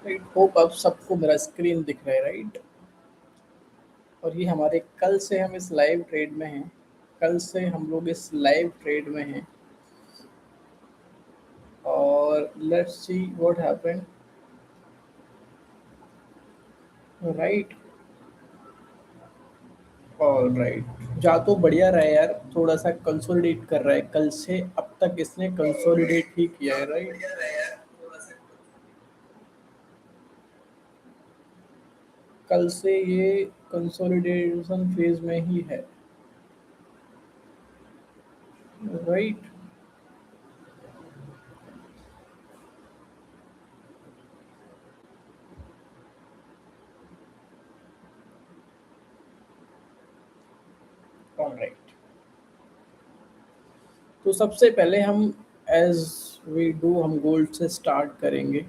Right, hope अब सबको मेरा स्क्रीन दिख रहा है, राइट। और ये हमारे कल से हम इस लाइव ट्रेड में हैं। कल से हम लोग इस लाइव ट्रेड में हैं और let's see what happened. Right, all right, जा तो बढ़िया रहा है यार, थोड़ा सा कंसोलिडेट कर रहा है। कल से अब तक इसने कंसोलिडेट ही किया है, राइट। कल से ये कंसोलिडेशन फेज में ही है, राइट। ऑल राइट, तो सबसे पहले हम एज वी डू हम गोल्ड से स्टार्ट करेंगे।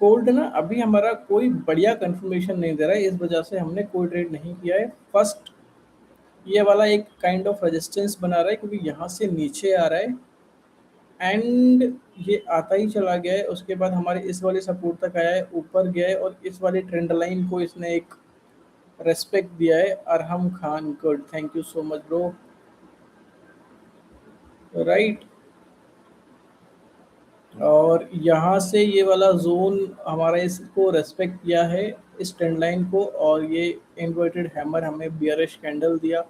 गोल्ड ना अभी हमारा कोई बढ़िया कंफर्मेशन नहीं दे रहा है, इस वजह से हमने कोई ट्रेड नहीं किया है। फर्स्ट ये वाला एक काइंड ऑफ रेजिस्टेंस बना रहा है क्योंकि यहाँ से नीचे आ रहा है एंड ये आता ही चला गया है। उसके बाद हमारे इस वाले सपोर्ट तक आया है, ऊपर गया है और इस वाले ट्रेंड लाइन को इसने एक रेस्पेक्ट दिया है। Arham Khan, good, thank you so much bro, right. और यहाँ से ये वाला जोन हमारा इसको रेस्पेक्ट किया है, इस ट्रेंड लाइन को, और ये इन्वर्टेड हैमर हमें बियरिश कैंडल दिया।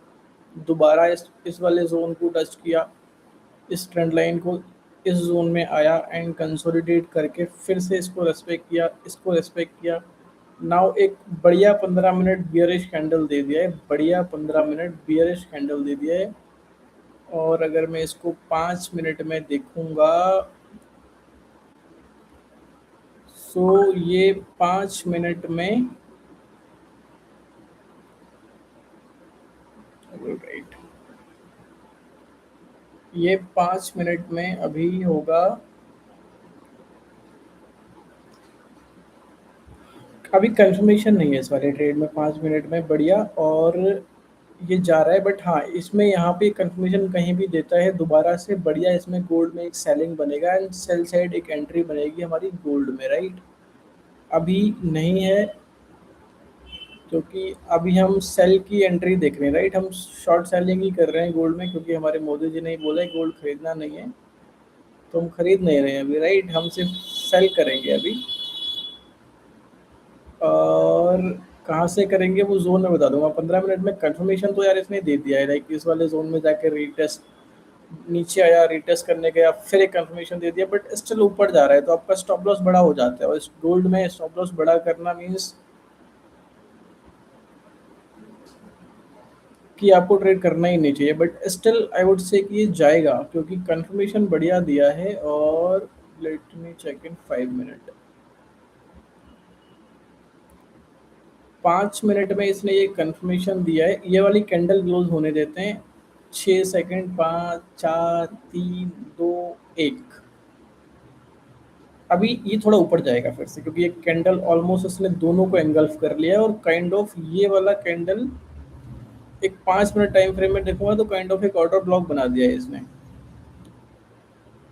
दोबारा इस वाले जोन को टच किया, इस ट्रेंड लाइन को, इस जोन में आया एंड कंसोलिडेट करके फिर से इसको रेस्पेक्ट किया, इसको रेस्पेक्ट किया। नाउ एक बढ़िया 15 मिनट बियरिश कैंडल दे दिया है, बढ़िया 15 मिनट बियरिश कैंडल दे दिया है। और अगर मैं इसको 5 मिनट में देखूंगा, सो ये 5 मिनट में, राइट, ये 5 मिनट में अभी होगा। अभी कंफर्मेशन नहीं है इस वाले ट्रेड में 5 मिनट में, बढ़िया। और ये जा रहा है, बट हाँ इसमें यहाँ पे कंफर्मेशन कहीं भी देता है दोबारा से, बढ़िया इसमें गोल्ड में एक सेलिंग बनेगा एंड सेल साइड एक एंट्री बनेगी हमारी गोल्ड में, राइट। अभी नहीं है क्योंकि अभी हम सेल की एंट्री देख रहे हैं, राइट। हम शॉर्ट सेलिंग ही कर रहे हैं गोल्ड में क्योंकि हमारे मोदी जी ने ही बोला है गोल्ड खरीदना नहीं है, तो हम खरीद नहीं रहे हैं अभी, राइट। हम सिर्फ सेल करेंगे अभी। और कहाँ से करेंगे वो जोन में बता दूंगा 15 मिनट में। कंफर्मेशन तो यार इसने दे दिया है, लाइक इस वाले जोन में जाके रीटेस्ट, नीचे आया, रीटेस्ट करने गया, फिर एक कंफर्मेशन दे दिया, बट स्टिल ऊपर जा रहा है, तो आपका स्टॉप लॉस बड़ा हो जाता है। और इस गोल्ड में स्टॉप लॉस बड़ा करना मीन्स कि आपको ट्रेड करना ही नहीं चाहिए, but still I would say कि ये जाएगा क्योंकि कंफर्मेशन बढ़िया दिया है। और लेट मी चेक इन 5 मिनट। 5 मिनट में इसने ये कंफर्मेशन दिया है, ये वाली कैंडल क्लोज होने देते हैं। 6 सेकंड, 5, 4, 3, 2, 1। अभी ये थोड़ा ऊपर जाएगा फिर से क्योंकि ये कैंडल ऑलमोस्ट इसने दोनों को एंगल्फ कर लिया है। और काइंड ऑफ ये वाला कैंडल एक 5 मिनट टाइम फ्रेम में देखूंगा तो काइंड ऑफ एक ऑर्डर ब्लॉक बना दिया है इसने,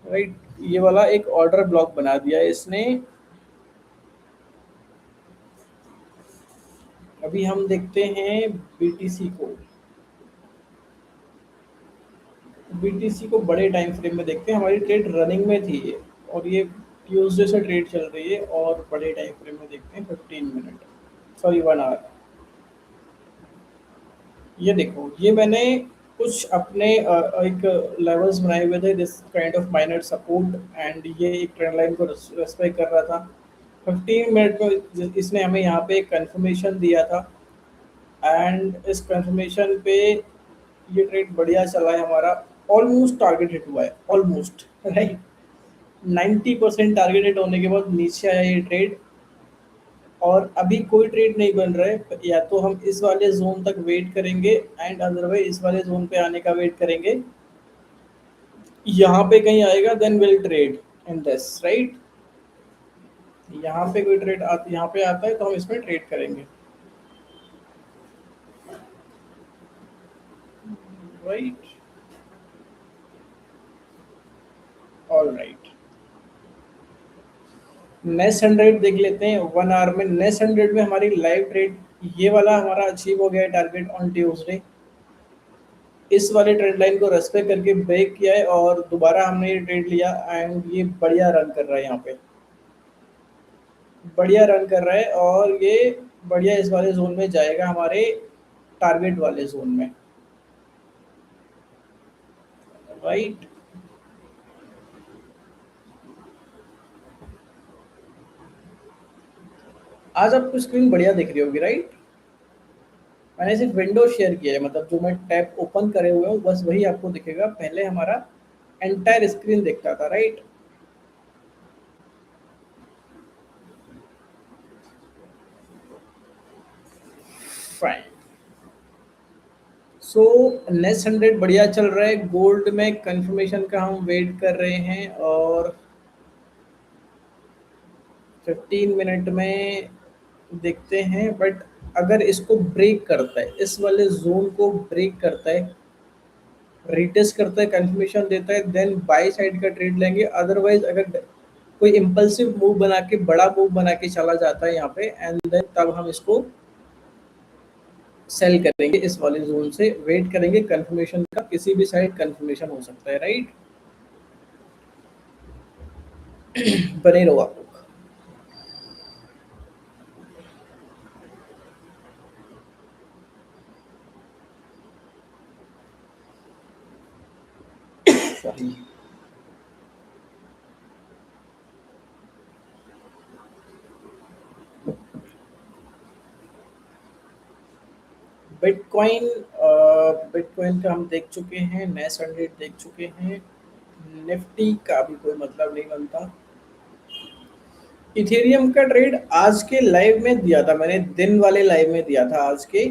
राइट। ये वाला एक ऑर्डर ब्लॉक बना दिया है इसने। अभी हम देखते हैं बीटीसी को। बीटीसी को बड़े टाइम फ्रेम में देखते हैं, हमारी ट्रेड रनिंग में थी ये, और ये ट्यूसडे से ट्रेड चल रही है। और बड़े टाइम फ्रेम में देखते हैं 15 मिनट, सॉरी 1 आवर। ये देखो, ये मैंने कुछ अपने एक लेवल्स बनाए हुए थे, this kind of minor support, and ये एक ट्रेंड लाइन को रेस्पेक्ट कर रहा था। 15 मिनट में इसने हमें यहाँ पे एक कंफर्मेशन दिया था एंड इस कंफर्मेशन पे ये ट्रेड बढ़िया चला है हमारा। ऑलमोस्ट टारगेट हिट हुआ है, ऑलमोस्ट, राइट। 90% टारगेट हिट होने के बाद नीचे आया ये ट्रेड। और अभी कोई ट्रेड नहीं बन रहा है, या तो हम इस वाले जोन तक वेट करेंगे एंड अदरवाइज इस वाले जोन पे आने का वेट करेंगे। यहाँ पे कहीं आएगा then will trade in this, right. यहाँ पे कोई ट्रेड यहाँ पे आता है तो हम इसमें ट्रेड करेंगे, राइट। ऑल राइट, नेक्स्ट 100 देख लेते हैं 1 आवर में। नेक्स्ट 100 में हमारी लाइव ट्रेड ये वाला हमारा अचीव हो गया है टारगेट ऑन ट्यूसडे। इस वाले ट्रेड लाइन को रेस्पेक्ट करके ब्रेक किया है और दोबारा हमने ये ट्रेड लिया एंड ये बढ़िया रन कर रहा है यहाँ पे, बढ़िया रन कर रहा है और ये बढ़िया इस वाले जोन में जाएगा हमारे टारगेट वाले जोन में, राइट। आज आपको स्क्रीन बढ़िया दिख रही होगी, राइट। मैंने सिर्फ विंडो शेयर किया है, मतलब जो मैं टैब ओपन करे हुए हूँ बस वही आपको दिखेगा। पहले हमारा एंटायर स्क्रीन दिखता था, राइट। फाइन। सो नेक्स्ट 100 बढ़िया चल रहा है। गोल्ड में कंफर्मेशन का हम वेट कर रहे हैं और 15 मिनट में देखते हैं। बट अगर इसको ब्रेक करता है, इस वाले जोन को ब्रेक करता है, रिटेस्ट करता है, कंफर्मेशन देता है, देन बाई साइड का ट्रेड लेंगे। अदरवाइज अगर कोई इम्पल्सिव मूव बना के, बड़ा मूव बना के चला जाता है यहाँ पे, एंड देन तब हम इसको सेल करेंगे। इस वाले जोन से वेट करेंगे कंफर्मेशन का, किसी भी साइड कंफर्मेशन हो सकता है, राइट। बने रहो आप लोग। सॉरी। बिटकॉइन, बिटकॉइन का हम देख चुके हैं, नेक्स्ट 100 देख चुके हैं। निफ्टी का भी कोई मतलब नहीं बनता। इथेरियम का ट्रेड आज के लाइव में दिया था मैंने, दिन वाले लाइव में दिया था आज के,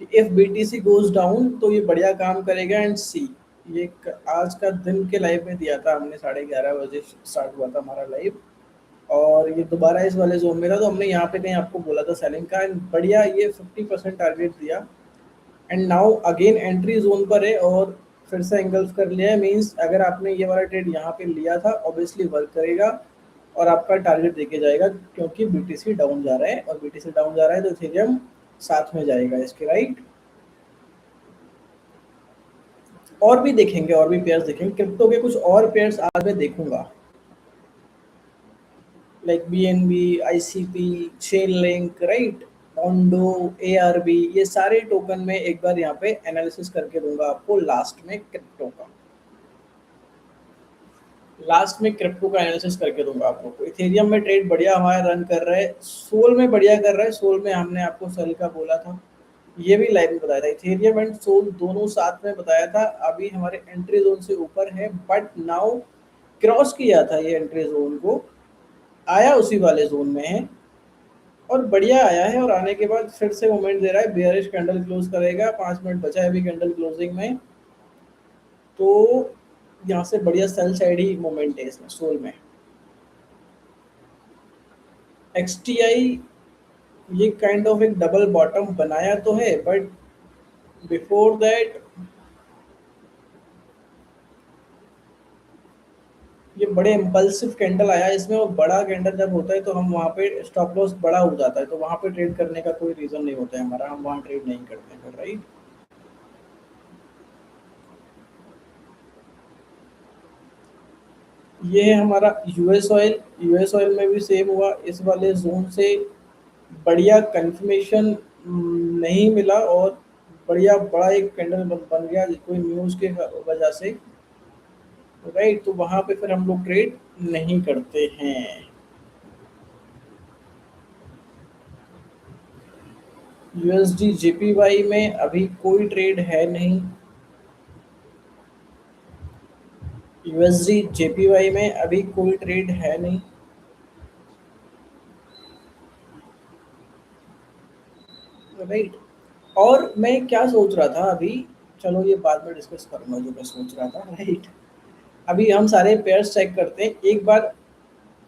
कि इफ बीटीसी गोज डाउन तो ये बढ़िया काम करेगा एंड सी। ये आज का दिन के लाइव में दिया था हमने, 11:30 बजे स्टार्ट हुआ था हमारा लाइव। और ये दोबारा इस वाले जोन में था तो हमने यहाँ पे कहीं आपको बोला था सेलिंग का, एंड बढ़िया ये 50% टारगेट दिया। And now again entry zone पर है और फिर से एंगल्फ कर लिया है। मींस अगर आपने ये वाला ट्रेड यहाँ पे लिया था ऑब्वियसली वर्क करेगा और आपका टारगेट देके जाएगा, क्योंकि बीटीसी डाउन जा रहा है और बीटीसी डाउन जा रहा है तो इथेरियम साथ में जाएगा इसके, राइट। और भी देखेंगे, और भी पेयर्स देखेंगे, क्रिप्टो के कुछ और पेयर्स आज मैं देखूंगा, like BNB, ICP, chain link, right, Mondo, ARB, ये सारे टोकन में एक बार यहाँ पे एनालिसिस करके दूंगा आपको लास्ट में क्रिप्टो का। लास्ट में क्रिप्टो का एनालिसिस करके दूंगा आप लोग को। इथेरियम में ट्रेड बढ़िया हमारा रन कर रहा है, सोल में बढ़िया कर रहा है। सोल में हमने आपको सेल का बोला था, ये भी लाइव में बताया था। इथेरियम एंड सोल दोनों साथ में बताया था। अभी हमारे एंट्री जोन से ऊपर है बट नाउ क्रॉस किया था ये एंट्री जोन को, आया उसी वाले जोन में है और बढ़िया आया है। और आने के बाद फिर से मोमेंट दे रहा है, बेयरिश कैंडल क्लोज करेगा। 5 मिनट बचा है अभी कैंडल क्लोजिंग में, तो यहाँ से बढ़िया सेल साइड ही मोमेंट है इसमें सोल में। एक्सटीआई ये काइंड ऑफ एक डबल बॉटम बनाया तो है, बट बिफोर दैट ये बड़े इम्पल्सिव कैंडल आया इसमें, और बड़ा कैंडल जब होता है तो हम वहाँ पे स्टॉप लॉस बड़ा हो जाता है, तो वहाँ पे ट्रेड करने का कोई रीजन नहीं होता है हमारा, हम वहाँ ट्रेड नहीं करते हैं, राइट। ये है हमारा यूएस ऑयल। यूएस ऑयल में भी सेम हुआ, इस वाले जोन से बढ़िया कंफर्मेशन नहीं मिला और बढ़िया बड़ा एक कैंडल बन गया कोई न्यूज़ के वजह से, राइट। तो वहाँ पे फिर हम लोग ट्रेड नहीं करते हैं। यूएसडी जेपीवाई में अभी कोई ट्रेड है नहीं। यूएसडी जेपीवाई में अभी कोई ट्रेड है नहीं, राइट। और मैं क्या सोच रहा था अभी, चलो ये बाद में डिस्कस करूंगा जो मैं सोच रहा था, राइट। अभी हम सारे पेयर्स चेक करते हैं एक बार,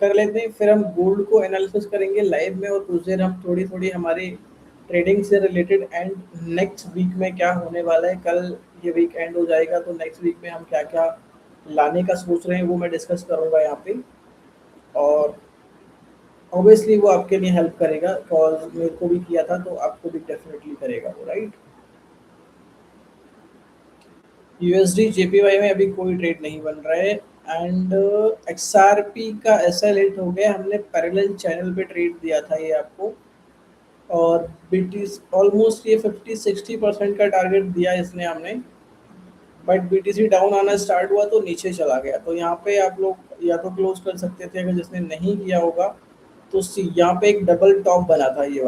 कर लेते हैं, फिर हम गोल्ड को एनालिसिस करेंगे लाइव में और कुछ देर हम थोड़ी थोड़ी हमारी ट्रेडिंग से रिलेटेड एंड नेक्स्ट वीक में क्या होने वाला है। कल ये वीक एंड हो जाएगा तो नेक्स्ट वीक में हम क्या क्या लाने का सोच रहे हैं वो मैं डिस्कस करूंगा यहाँ पे। और ऑब्वियसली वो आपके लिए हेल्प करेगा, बिकॉज मेरे को भी किया था तो आपको भी डेफिनेटली करेगा वो, राइट। यूएसडी जेपीवाई में अभी कोई ट्रेड नहीं बन रहा है। एंड एक्सआरपी का ऐसा लेट हो गया, हमने पैरेलल चैनल पे ट्रेड दिया था ये आपको, और बीटीसी ऑलमोस्ट ये 50-60% का टारगेट दिया इसने हमने, बट बीटीसी डाउन आना स्टार्ट हुआ तो नीचे चला गया, तो यहाँ पे आप लोग या तो क्लोज कर सकते थे, अगर जिसने नहीं किया होगा तो यहाँ पे एक डबल टॉप बना था ये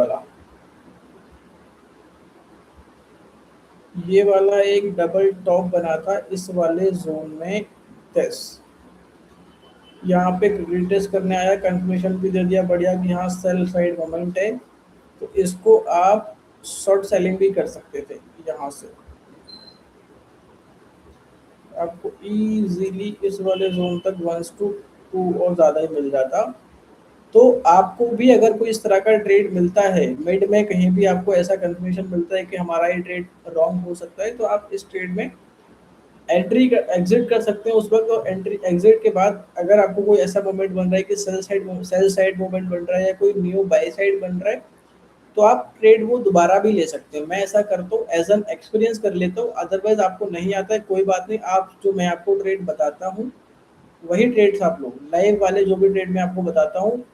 वाला एक डबल टॉप बना था इस वाले जोन में। दस यहाँ पे रिटेस्ट करने आया, कंफर्मेशन भी दे दिया बढ़िया कि हाँ सेल साइड मोमेंट है, तो इसको आप शॉर्ट सेलिंग भी कर सकते थे यहाँ से, आपको इजीली इस वाले जोन तक 1 to 2 और ज़्यादा ही मिल जाता। तो आपको भी अगर कोई इस तरह का ट्रेड मिलता है मिड में, कहीं भी आपको ऐसा कंफर्मेशन मिलता है कि हमारा ये ट्रेड रॉन्ग हो सकता है, तो आप इस ट्रेड में एंट्री एग्जिट कर सकते हैं उस वक्त, और एंट्री एग्जिट के बाद अगर आपको कोई ऐसा मोमेंट बन रहा है कि सेल साइड मोमेंट बन रहा है या कोई न्यू बाय साइड बन रहा है, तो आप ट्रेड वो दोबारा भी ले सकते हैं। मैं ऐसा करता हूँ, एज एन एक्सपीरियंस कर लेता हूँ, अदरवाइज आपको नहीं आता है कोई बात नहीं, आप जो मैं आपको ट्रेड बताता हूँ वही ट्रेड्स आप लोग लाइव वाले जो भी ट्रेड मैं आपको बताता हूँ,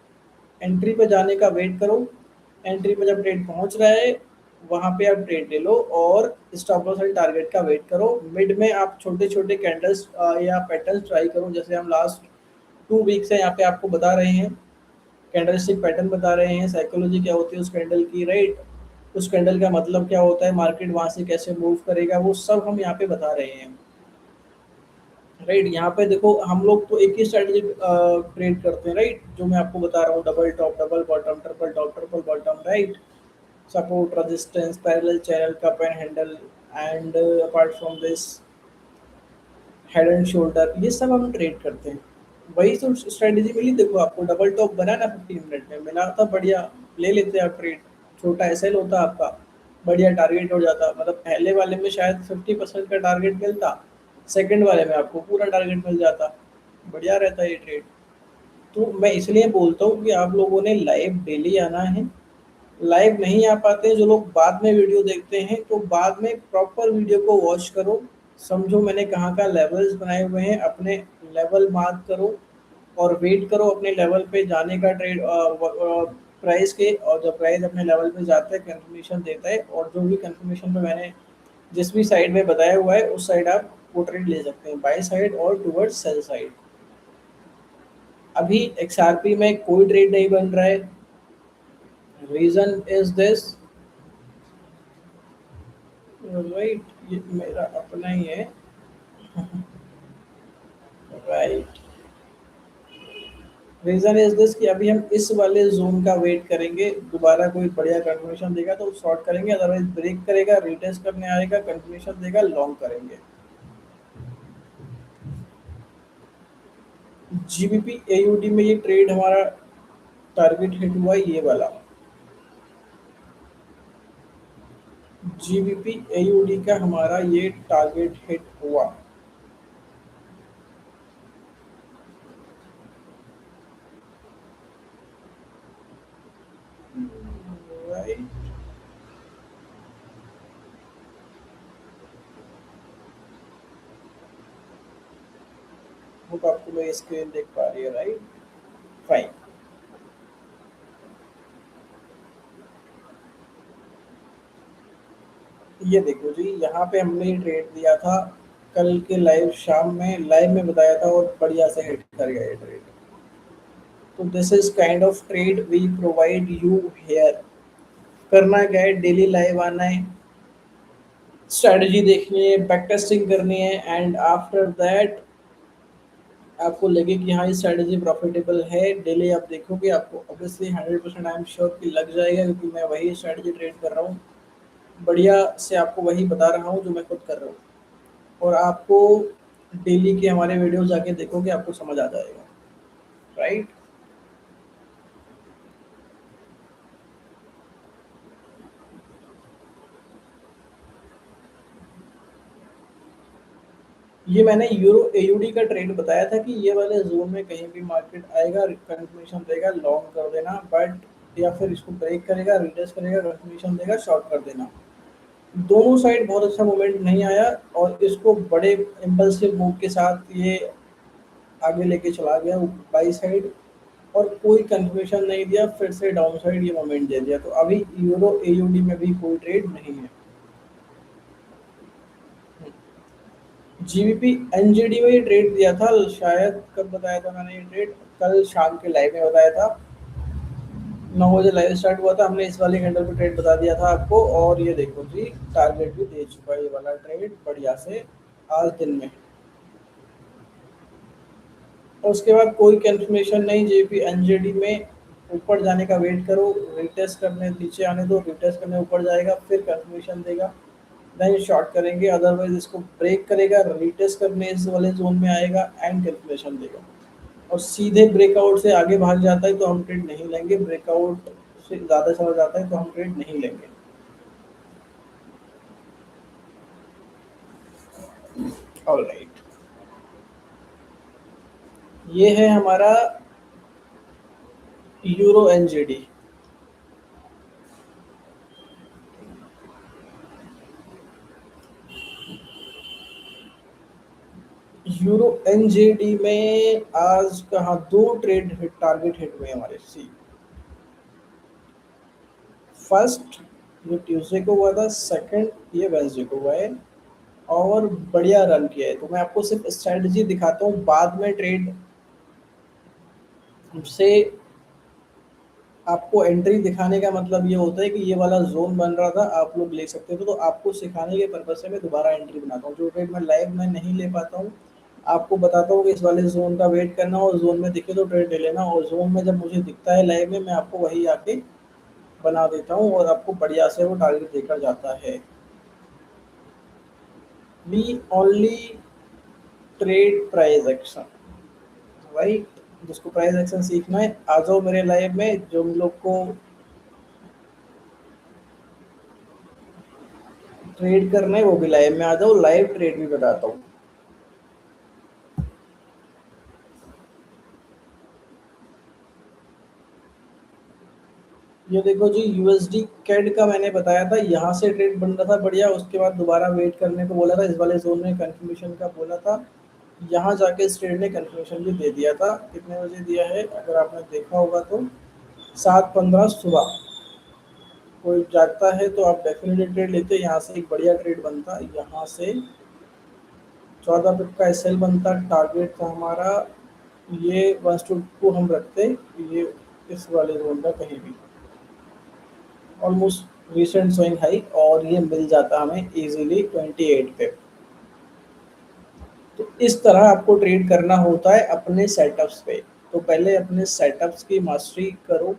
एंट्री पे जाने का वेट करो, एंट्री पे जब ट्रेड पहुंच रहा है वहां पे आप ट्रेड ले लो, और स्टॉप लॉस एंड टारगेट का वेट करो। मिड में आप छोटे छोटे कैंडल्स या पैटर्न्स ट्राई करो, जैसे हम लास्ट 2 वीक से यहाँ पे आपको बता रहे हैं, कैंडलस्टिक पैटर्न बता रहे हैं, साइकोलॉजी क्या होती है उस कैंडल की, राइट, उस कैंडल का मतलब क्या होता है, मार्केट वहां से कैसे मूव करेगा, वो सब हम यहाँ पे बता रहे हैं, राइट। यहाँ पे देखो हम लोग तो एक ही स्ट्रेटजी ट्रेड करते हैं, राइट, जो मैं आपको बता रहा हूँ, double top double bottom triple top triple bottom, right, support resistance parallel channel cup and handle, and apart from this head and shoulder, ये सब हम ट्रेड करते हैं। वही तो स्ट्रेटेजी मिली, देखो आपको डबल टॉप बना ना 15 मिनट में मिला था बढ़िया, ले लेते आप ट्रेड, छोटा एसएल होता आपका, बढ़िया टारगेट हो जाता, मतलब पहले वाले में शायद 50% का टारगेट मिलता, सेकंड वाले में आपको पूरा टारगेट मिल जाता, बढ़िया रहता ये ट्रेड। तो मैं इसलिए बोलता हूँ कि आप लोगों ने लाइव डेली आना है, लाइव नहीं आ पाते हैं जो लोग बाद में वीडियो देखते हैं, तो बाद में प्रॉपर वीडियो को वॉच करो, समझो मैंने कहाँ का लेवल्स बनाए हुए हैं, अपने लेवल मार्क करो और वेट करो अपने लेवल पे जाने का, ट्रेड प्राइस के, और जब प्राइस अपने लेवल पे जाता है कंफर्मेशन देता है, और जो भी कंफर्मेशन पे मैंने जिस भी साइड में बताया हुआ है उस साइड आप वो ट्रेड ले सकते हैं, बाय साइड और टुवर्ड्स सेल साइड। अभी एक्सआरपी में कोई ट्रेड नहीं बन रहा है, रीजन इज दिस, राइट, ये मेरा अपना ही है, राइट। रीजन इज दिस कि अभी हम इस वाले जोन का वेट करेंगे, दोबारा कोई बढ़िया कंफर्मेशन देगा तो शॉर्ट करेंगे, अदरवाइज ब्रेक करेगा रिटेस्ट करने आएगा कंफर्मेशन देगा लॉन्ग करेंगे। जीबीपी एयूडी में ये ट्रेड हमारा टारगेट हिट हुआ ये वाला, जीबीपी एयूडी का हमारा ये टारगेट हिट हुआ, राइट। होप आपको मेरी स्क्रीन देख पा रही है, राइट, फाइन। ये देखो जी, यहाँ पे हमने ये ट्रेड दिया था कल के लाइव शाम में, लाइव में बताया था और बढ़िया से हिट कर गया ये ट्रेड। तो this is kind of trade we provide you here. करना क्या है, डेली लाइव आना है, स्ट्रेटजी देखनी है, बैक टेस्टिंग करनी है, एंड आफ्टर दैट आपको लगे कि हाँ ये स्ट्रेटजी प्रॉफिटेबल है, डेली आप देखोगे आपको ऑब्वियसली 100% आई एम श्योर कि लग जाएगा, क्योंकि मैं वही स्ट्रेटजी ट्रेड कर रहा हूँ, बढ़िया से आपको वही बता रहा हूँ जो मैं खुद कर रहा हूँ, और आपको डेली के हमारे वीडियो जाके देखोगे आपको समझ आ जाएगा, राइट। ये मैंने यूरो एयूडी का ट्रेड बताया था कि ये वाले जोन में कहीं भी मार्केट आएगा, कंफर्मेशन देगा, लॉन्ग कर देना, बट या फिर इसको ब्रेक करेगा, रिटेस्ट करेगा, कंफर्मेशन देगा, शॉर्ट कर देना। दोनों साइड बहुत अच्छा मोमेंट नहीं आया और इसको बड़े इम्पल्सिव मूव के साथ ये आगे लेके चला गया बाई साइड, और कोई कंफर्मेशन नहीं दिया, फिर से डाउन साइड ये मोमेंट दे दिया। तो अभी यूरो एयूडी में भी कोई ट्रेड नहीं है। जीबीपी एनजीडी में ये ट्रेड दिया था, शायद कब बताया था मैंने ये ट्रेड, कल शाम के लाइव में बताया था। 9 बजे लाइव स्टार्ट हुआ था, हमने इस वाले कैंडल पे ट्रेड बता दिया था आपको, और ये देखो जी टारगेट भी दे चुका है ये वाला ट्रेड बढ़िया से आज दिन में। और उसके बाद कोई कंफर्मेशन नहीं, जेपी एनजेडी में ऊपर जाने का वेट करो, रिटेस्ट करने नीचे आने दो, रिटेस्ट करने ऊपर जाएगा, फिर कंफर्मेशन देगा, देन शॉर्ट करेंगे, अदरवाइज इसको ब्रेक करेगा, रिटेस्ट करने इस वाले जोन में आएगा एंड कंफर्मेशन देगा, और सीधे ब्रेकआउट से आगे भाग जाता है तो हम ट्रेड नहीं लेंगे, ब्रेकआउट से ज़्यादा चला जाता है तो हम ट्रेड नहीं लेंगे। ऑलराइट, ये है हमारा यूरो एनजेडी। यूरो एनजेडी में आज कहाँ दो ट्रेड हिट, टारगेट हिट हुए हमारे। सी फर्स्ट ये ट्यूसडे को हुआ था, सेकंड ये वेंसडे को हुआ है, और बढ़िया रन किया है। तो मैं आपको सिर्फ स्ट्रेटजी दिखाता हूँ, बाद में ट्रेड से आपको एंट्री दिखाने का मतलब ये होता है कि ये वाला जोन बन रहा था, आप लोग ले सकते थे, तो आपको सिखाने के पर्पज से मैं दोबारा एंट्री बनाता हूँ। जो ट्रेड मैं लाइव में नहीं ले पाता हूँ, आपको बताता हूँ कि इस वाले जोन का वेट करना, और जोन में दिखे तो ट्रेड ले लेना, और जोन में जब मुझे दिखता है लाइव में, मैं आपको वही आके बना देता हूँ और आपको बढ़िया से वो टारगेट देकर जाता है। We only trade price action, right. जिसको प्राइस एक्शन सीखना है आ जाओ मेरे लाइव में, जो हम लोग को ट्रेड करना है वो भी लाइव में आ जाओ, लाइव ट्रेड भी बताता हूँ। ये देखो जी यूएसडी कैड का मैंने बताया था, यहाँ से ट्रेड बन रहा था बढ़िया, उसके बाद दोबारा वेट करने को बोला था, इस वाले जोन में कंफर्मेशन का बोला था, यहाँ जाके इस ट्रेड ने कंफर्मेशन भी दे दिया था। कितने बजे दिया है अगर आपने देखा होगा तो 7:15 सुबह। कोई जागता है तो आप डेफिनेटली ट्रेड लेते, यहाँ से एक बढ़िया ट्रेड बनता, यहाँ से 14 पिप का एसएल बनता, टारगेट था हमारा ये 1:2 हम रखते, ये इस वाले जोन का कहीं भी ऑलमोस्ट रिसेंट स्विंग हाई, और ये मिल जाता हमें इजीली 28 पे। तो इस तरह आपको ट्रेड करना होता है अपने सेटअप्स पे। तो पहले अपने सेटअप्स की मास्टरी करो,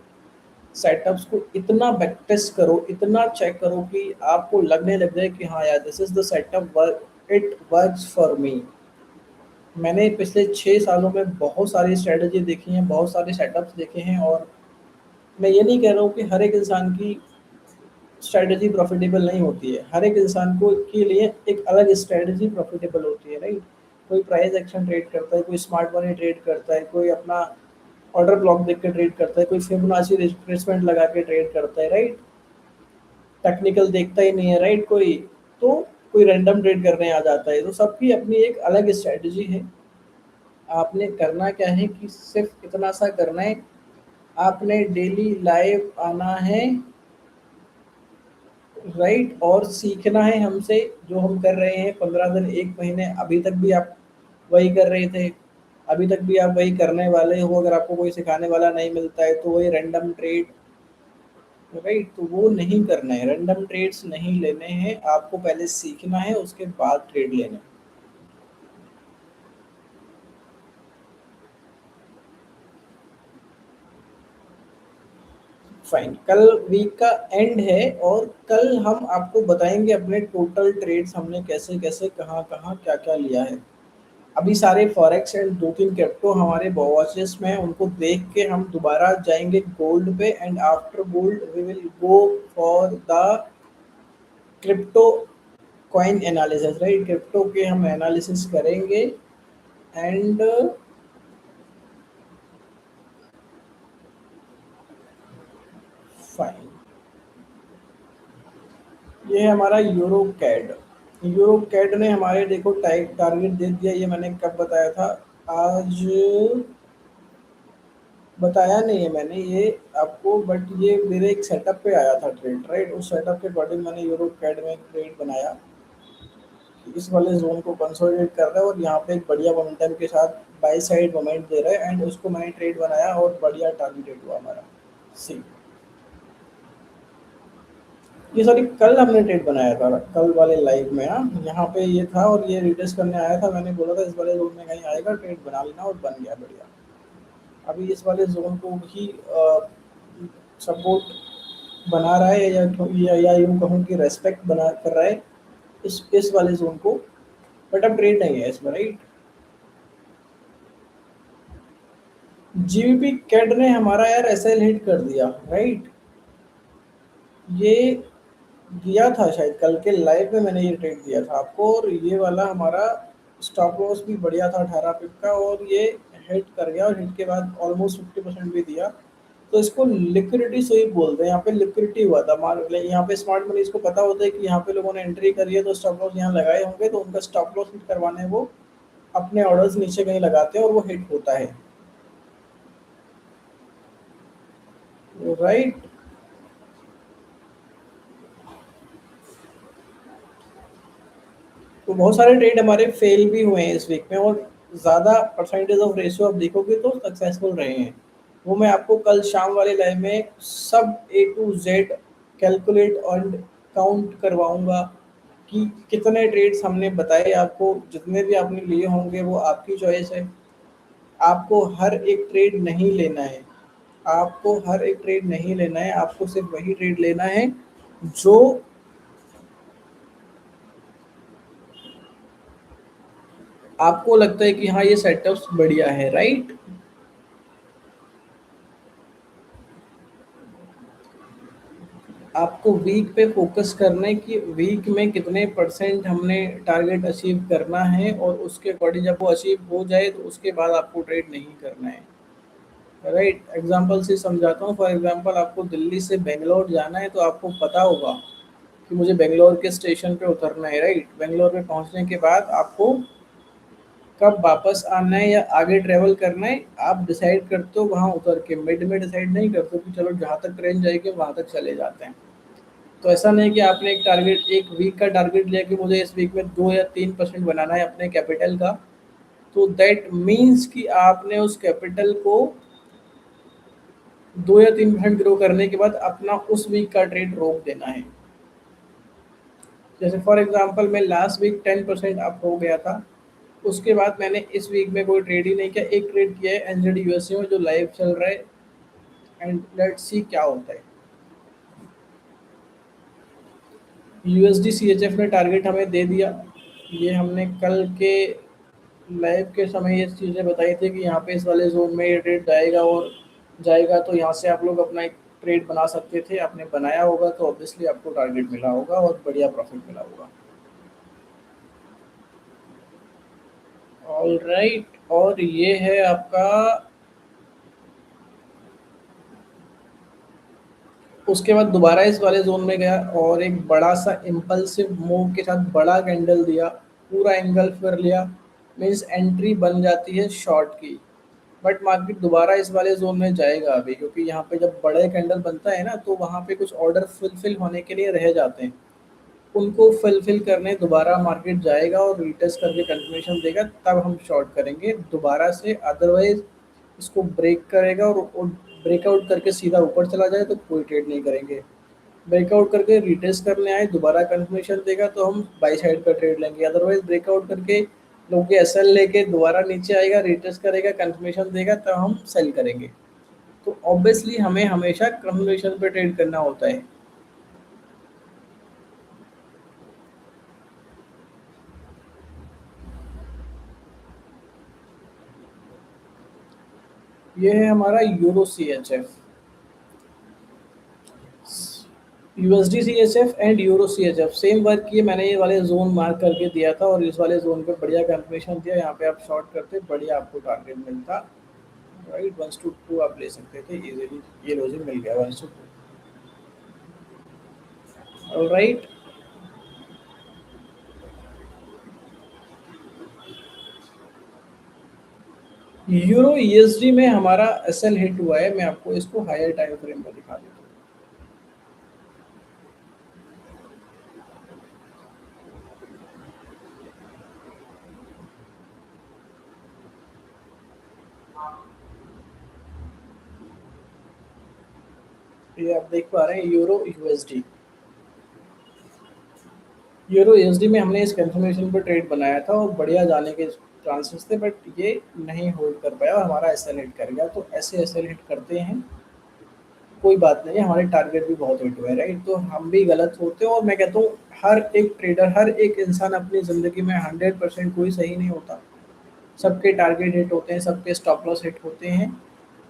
सेटअप्स को इतना बैक टेस्ट करो, इतना चेक करो कि आपको लगने लग जाए कि हाँ यार this is the setup work, it works for me. मैंने पिछले 6 सालों में बहुत सारी स्ट्रेटजी देखी हैं, बहुत सारे सेटअप्स देखे हैं, और मैं ये नहीं कह रहा हूँ कि हर एक इंसान की स्ट्रैटेजी प्रॉफिटेबल नहीं होती है, हर एक इंसान को के लिए एक अलग स्ट्रैटेजी प्रॉफिटेबल होती है, राइट। कोई प्राइस एक्शन ट्रेड करता है, कोई स्मार्ट मनी ट्रेड करता है, कोई अपना ऑर्डर ब्लॉक देख के ट्रेड करता है, कोई फिबोनाची रिट्रेसमेंट लगा के ट्रेड करता है, राइट। टेक्निकल देखता ही नहीं है, राइट। तो कोई रैंडम ट्रेड करने आ जाता है, तो सबकी अपनी एक अलग स्ट्रैटेजी है। आपने करना क्या है कि सिर्फ इतना सा करना है, आपने डेली लाइव आना है, राइट, और सीखना है हमसे जो हम कर रहे हैं 15 दिन 1 महीने, अभी तक भी आप वही कर रहे थे, अभी तक भी आप वही करने वाले हो। अगर आपको कोई सिखाने वाला नहीं मिलता है तो वही रैंडम ट्रेड, राइट, तो वो नहीं करना है, रैंडम ट्रेड्स नहीं लेने हैं, आपको पहले सीखना है उसके बाद ट्रेड लेना है। फाइन, कल वीक का एंड है, और कल हम आपको बताएंगे अपने टोटल ट्रेड्स हमने कैसे कैसे कहाँ कहाँ क्या क्या लिया है। अभी सारे फॉरेक्स एंड 2-3 क्रिप्टो हमारे वॉचलिस्ट में है, उनको देख के हम दोबारा जाएंगे गोल्ड पे, and after gold we will go for the crypto coin analysis, right, crypto के हम एनालिसिस करेंगे। एंड फाइन, ये है हमारा यूरो कैड। यूरो कैड ने हमारे देखो टारगेट दे दिया। ये मैंने कब बताया था? आज बताया नहीं है मैंने ये आपको, बट ये मेरे एक सेटअप पे आया था ट्रेड, राइट। उस सेटअप के अकॉर्डिंग मैंने यूरो कैड में एक ट्रेड बनाया कि इस वाले जोन को कंसोलिडेट कर रहा है और यहाँ पे एक बढ़िया मोमेंटम के साथ बाई साइड मोमेंट दे रहा है, एंड उसको मैंने ट्रेड बनाया और बढ़िया टारगेट हुआ हमारा। सी, ये सॉरी कल हमने ट्रेड बनाया था, कल वाले लाइव में। हाँ, यहाँ पे ये था और ये रिटेस्ट करने आया था। मैंने बोला था इस वाले जोन में कहीं आएगा, ट्रेड बना लेना, और बन गया बढ़िया। अभी इस वाले जोन को ही सपोर्ट बना रहा है, या यूं कहूँ कि रेस्पेक्ट बना कर रहा है इस वाले जोन को। बट अब ट्रेड नहीं है इसमें, राइट। जीबीपी कैड ने हमारा यार एसएल हिट कर दिया, राइट। ये दिया था शायद कल के लाइव में, मैंने ये ट्रेड दिया था आपको, और ये वाला हमारा स्टॉप लॉस भी बढ़िया था 18 पिप का, और ये हिट कर गया, और हिट के बाद ऑलमोस्ट 50% भी दिया। तो इसको लिक्विडिटी स्वीप बोलते हैं। यहाँ पे लिक्विडिटी हुआ था यहाँ पे स्मार्ट मनी इसको पता होता है कि यहाँ पे लोगों ने एंट्री करी है, तो स्टॉप लॉस यहाँ लगाए होंगे, तो उनका स्टॉप लॉस हिट करवाने वो अपने ऑर्डर्स नीचे कहीं लगाते हैं और वो हिट होता है, राइट। तो बहुत सारे ट्रेड हमारे फेल भी हुए हैं इस वीक में, और ज़्यादा परसेंटेज ऑफ रेशियो आप देखोगे तो सक्सेसफुल रहे हैं। वो मैं आपको कल शाम वाले लाइव में सब ए टू जेड कैलकुलेट और काउंट करवाऊंगा कि कितने ट्रेड्स हमने बताए आपको। जितने भी आपने लिए होंगे वो आपकी चॉइस है। आपको हर एक ट्रेड नहीं लेना है, आपको हर एक ट्रेड नहीं लेना है, आपको सिर्फ वही ट्रेड लेना है जो आपको लगता है कि हाँ ये सेटअप बढ़िया है, राइट। आपको वीक पे फोकस करना है कि वीक में कितने परसेंट हमने टारगेट अचीव करना है, और उसके अकॉर्डिंग जब वो अचीव हो जाए तो उसके बाद आपको ट्रेड नहीं करना है, राइट। एग्जांपल से समझाता हूँ। फॉर एग्जांपल आपको दिल्ली से बेंगलोर जाना है, तो आपको पता होगा कि मुझे बेंगलोर के स्टेशन पे उतरना है, राइट। बेंगलोर में पहुंचने के बाद आपको कब वापस आना है या आगे ट्रेवल करना है, आप डिसाइड करते हो वहाँ उतर के। मिड में डिसाइड नहीं करते हो कि चलो जहाँ तक ट्रेन जाएगी वहाँ तक चले जाते हैं। तो ऐसा नहीं कि आपने एक टारगेट, एक वीक का टारगेट लिया कि मुझे इस वीक में 2 या 3% बनाना है अपने कैपिटल का। तो दैट मीन्स कि आपने उस कैपिटल को 2 या 3% ग्रो करने के बाद अपना उस वीक का ट्रेड रोक देना है। जैसे फॉर एग्जांपल मैं लास्ट वीक 10% अप हो गया था, उसके बाद मैंने इस वीक में कोई ट्रेड ही नहीं किया। एक ट्रेड किया है एनजेडी यूएसए में जो लाइव चल रहा है, एंड लेट्स सी क्या होता है। यूएसडी सीएचएफ ने टारगेट हमें दे दिया। ये हमने कल के लाइव के समय ये चीज़ें बताई थी कि यहाँ पे इस वाले जोन में ये ट्रेड जाएगा, और जाएगा तो यहाँ से आप लोग अपना एक ट्रेड बना सकते थे। आपने बनाया होगा तो ऑब्वियसली आपको टारगेट मिला होगा और बढ़िया प्रॉफिट मिला होगा। ऑल राइट, और ये है आपका। उसके बाद दोबारा इस वाले जोन में गया और एक बड़ा सा इम्पल्सिव मूव के साथ बड़ा कैंडल दिया, पूरा एंगल्फ कर लिया। मीन्स एंट्री बन जाती है शॉर्ट की। बट मार्केट दोबारा इस वाले जोन में जाएगा अभी, क्योंकि यहाँ पे जब बड़े कैंडल बनता है ना, तो वहाँ पे कुछ ऑर्डर फुलफिल होने के लिए रह जाते हैं। उनको फुलफिल करने दोबारा मार्केट जाएगा और रिटेस्ट करके कंफर्मेशन देगा, तब हम शॉर्ट करेंगे दोबारा से। अदरवाइज इसको ब्रेक करेगा और ब्रेकआउट करके सीधा ऊपर चला जाए तो कोई ट्रेड नहीं करेंगे। ब्रेकआउट करके रिटेस्ट करने आए, दोबारा कंफर्मेशन देगा तो हम बाई साइड का ट्रेड लेंगे। अदरवाइज ब्रेकआउट करके लोग के एसएल लेके दोबारा नीचे आएगा, रिटेस्ट करेगा, कंफर्मेशन देगा, तब हम सेल करेंगे। तो ऑब्वियसली हमें हमेशा कंफर्मेशन पे ट्रेड करना होता है। ये है हमारा euro C H F. USD C H F and euro C H F same work किए, मैंने ये वाले जोन मार्क करके दिया था और इस वाले जोन पे बढ़िया कंफर्मेशन दिया, यहाँ पे आप शॉर्ट करते बढ़िया आपको टारगेट मिलता। राइट, 1 to 2 आप ले सकते थे इजीली। ये लॉजिक मिल गया 1 to 2। ऑलराइट। यूरो यूएसडी में हमारा एसएल हिट हुआ है, मैं आपको इसको हायर टाइम फ्रेम में दिखा देता हूँ। ये आप देख पा रहे हैं यूरो यूएसडी। यूरो यूएसडी में हमने इस कंफर्मेशन पर ट्रेड बनाया था और बढ़िया जाने के चांसेस थे, बट ये नहीं होल्ड कर पाया और हमारा एसएल हिट कर गया। तो ऐसे एसएल हिट करते हैं, कोई बात नहीं है, हमारे टारगेट भी बहुत हिट हुए, राइट। तो हम भी गलत होते हैं और मैं कहता हूँ हर एक ट्रेडर, हर एक इंसान अपनी ज़िंदगी में 100% कोई सही नहीं होता। सबके टारगेट हिट होते हैं, सबके स्टॉप लॉस हिट होते हैं।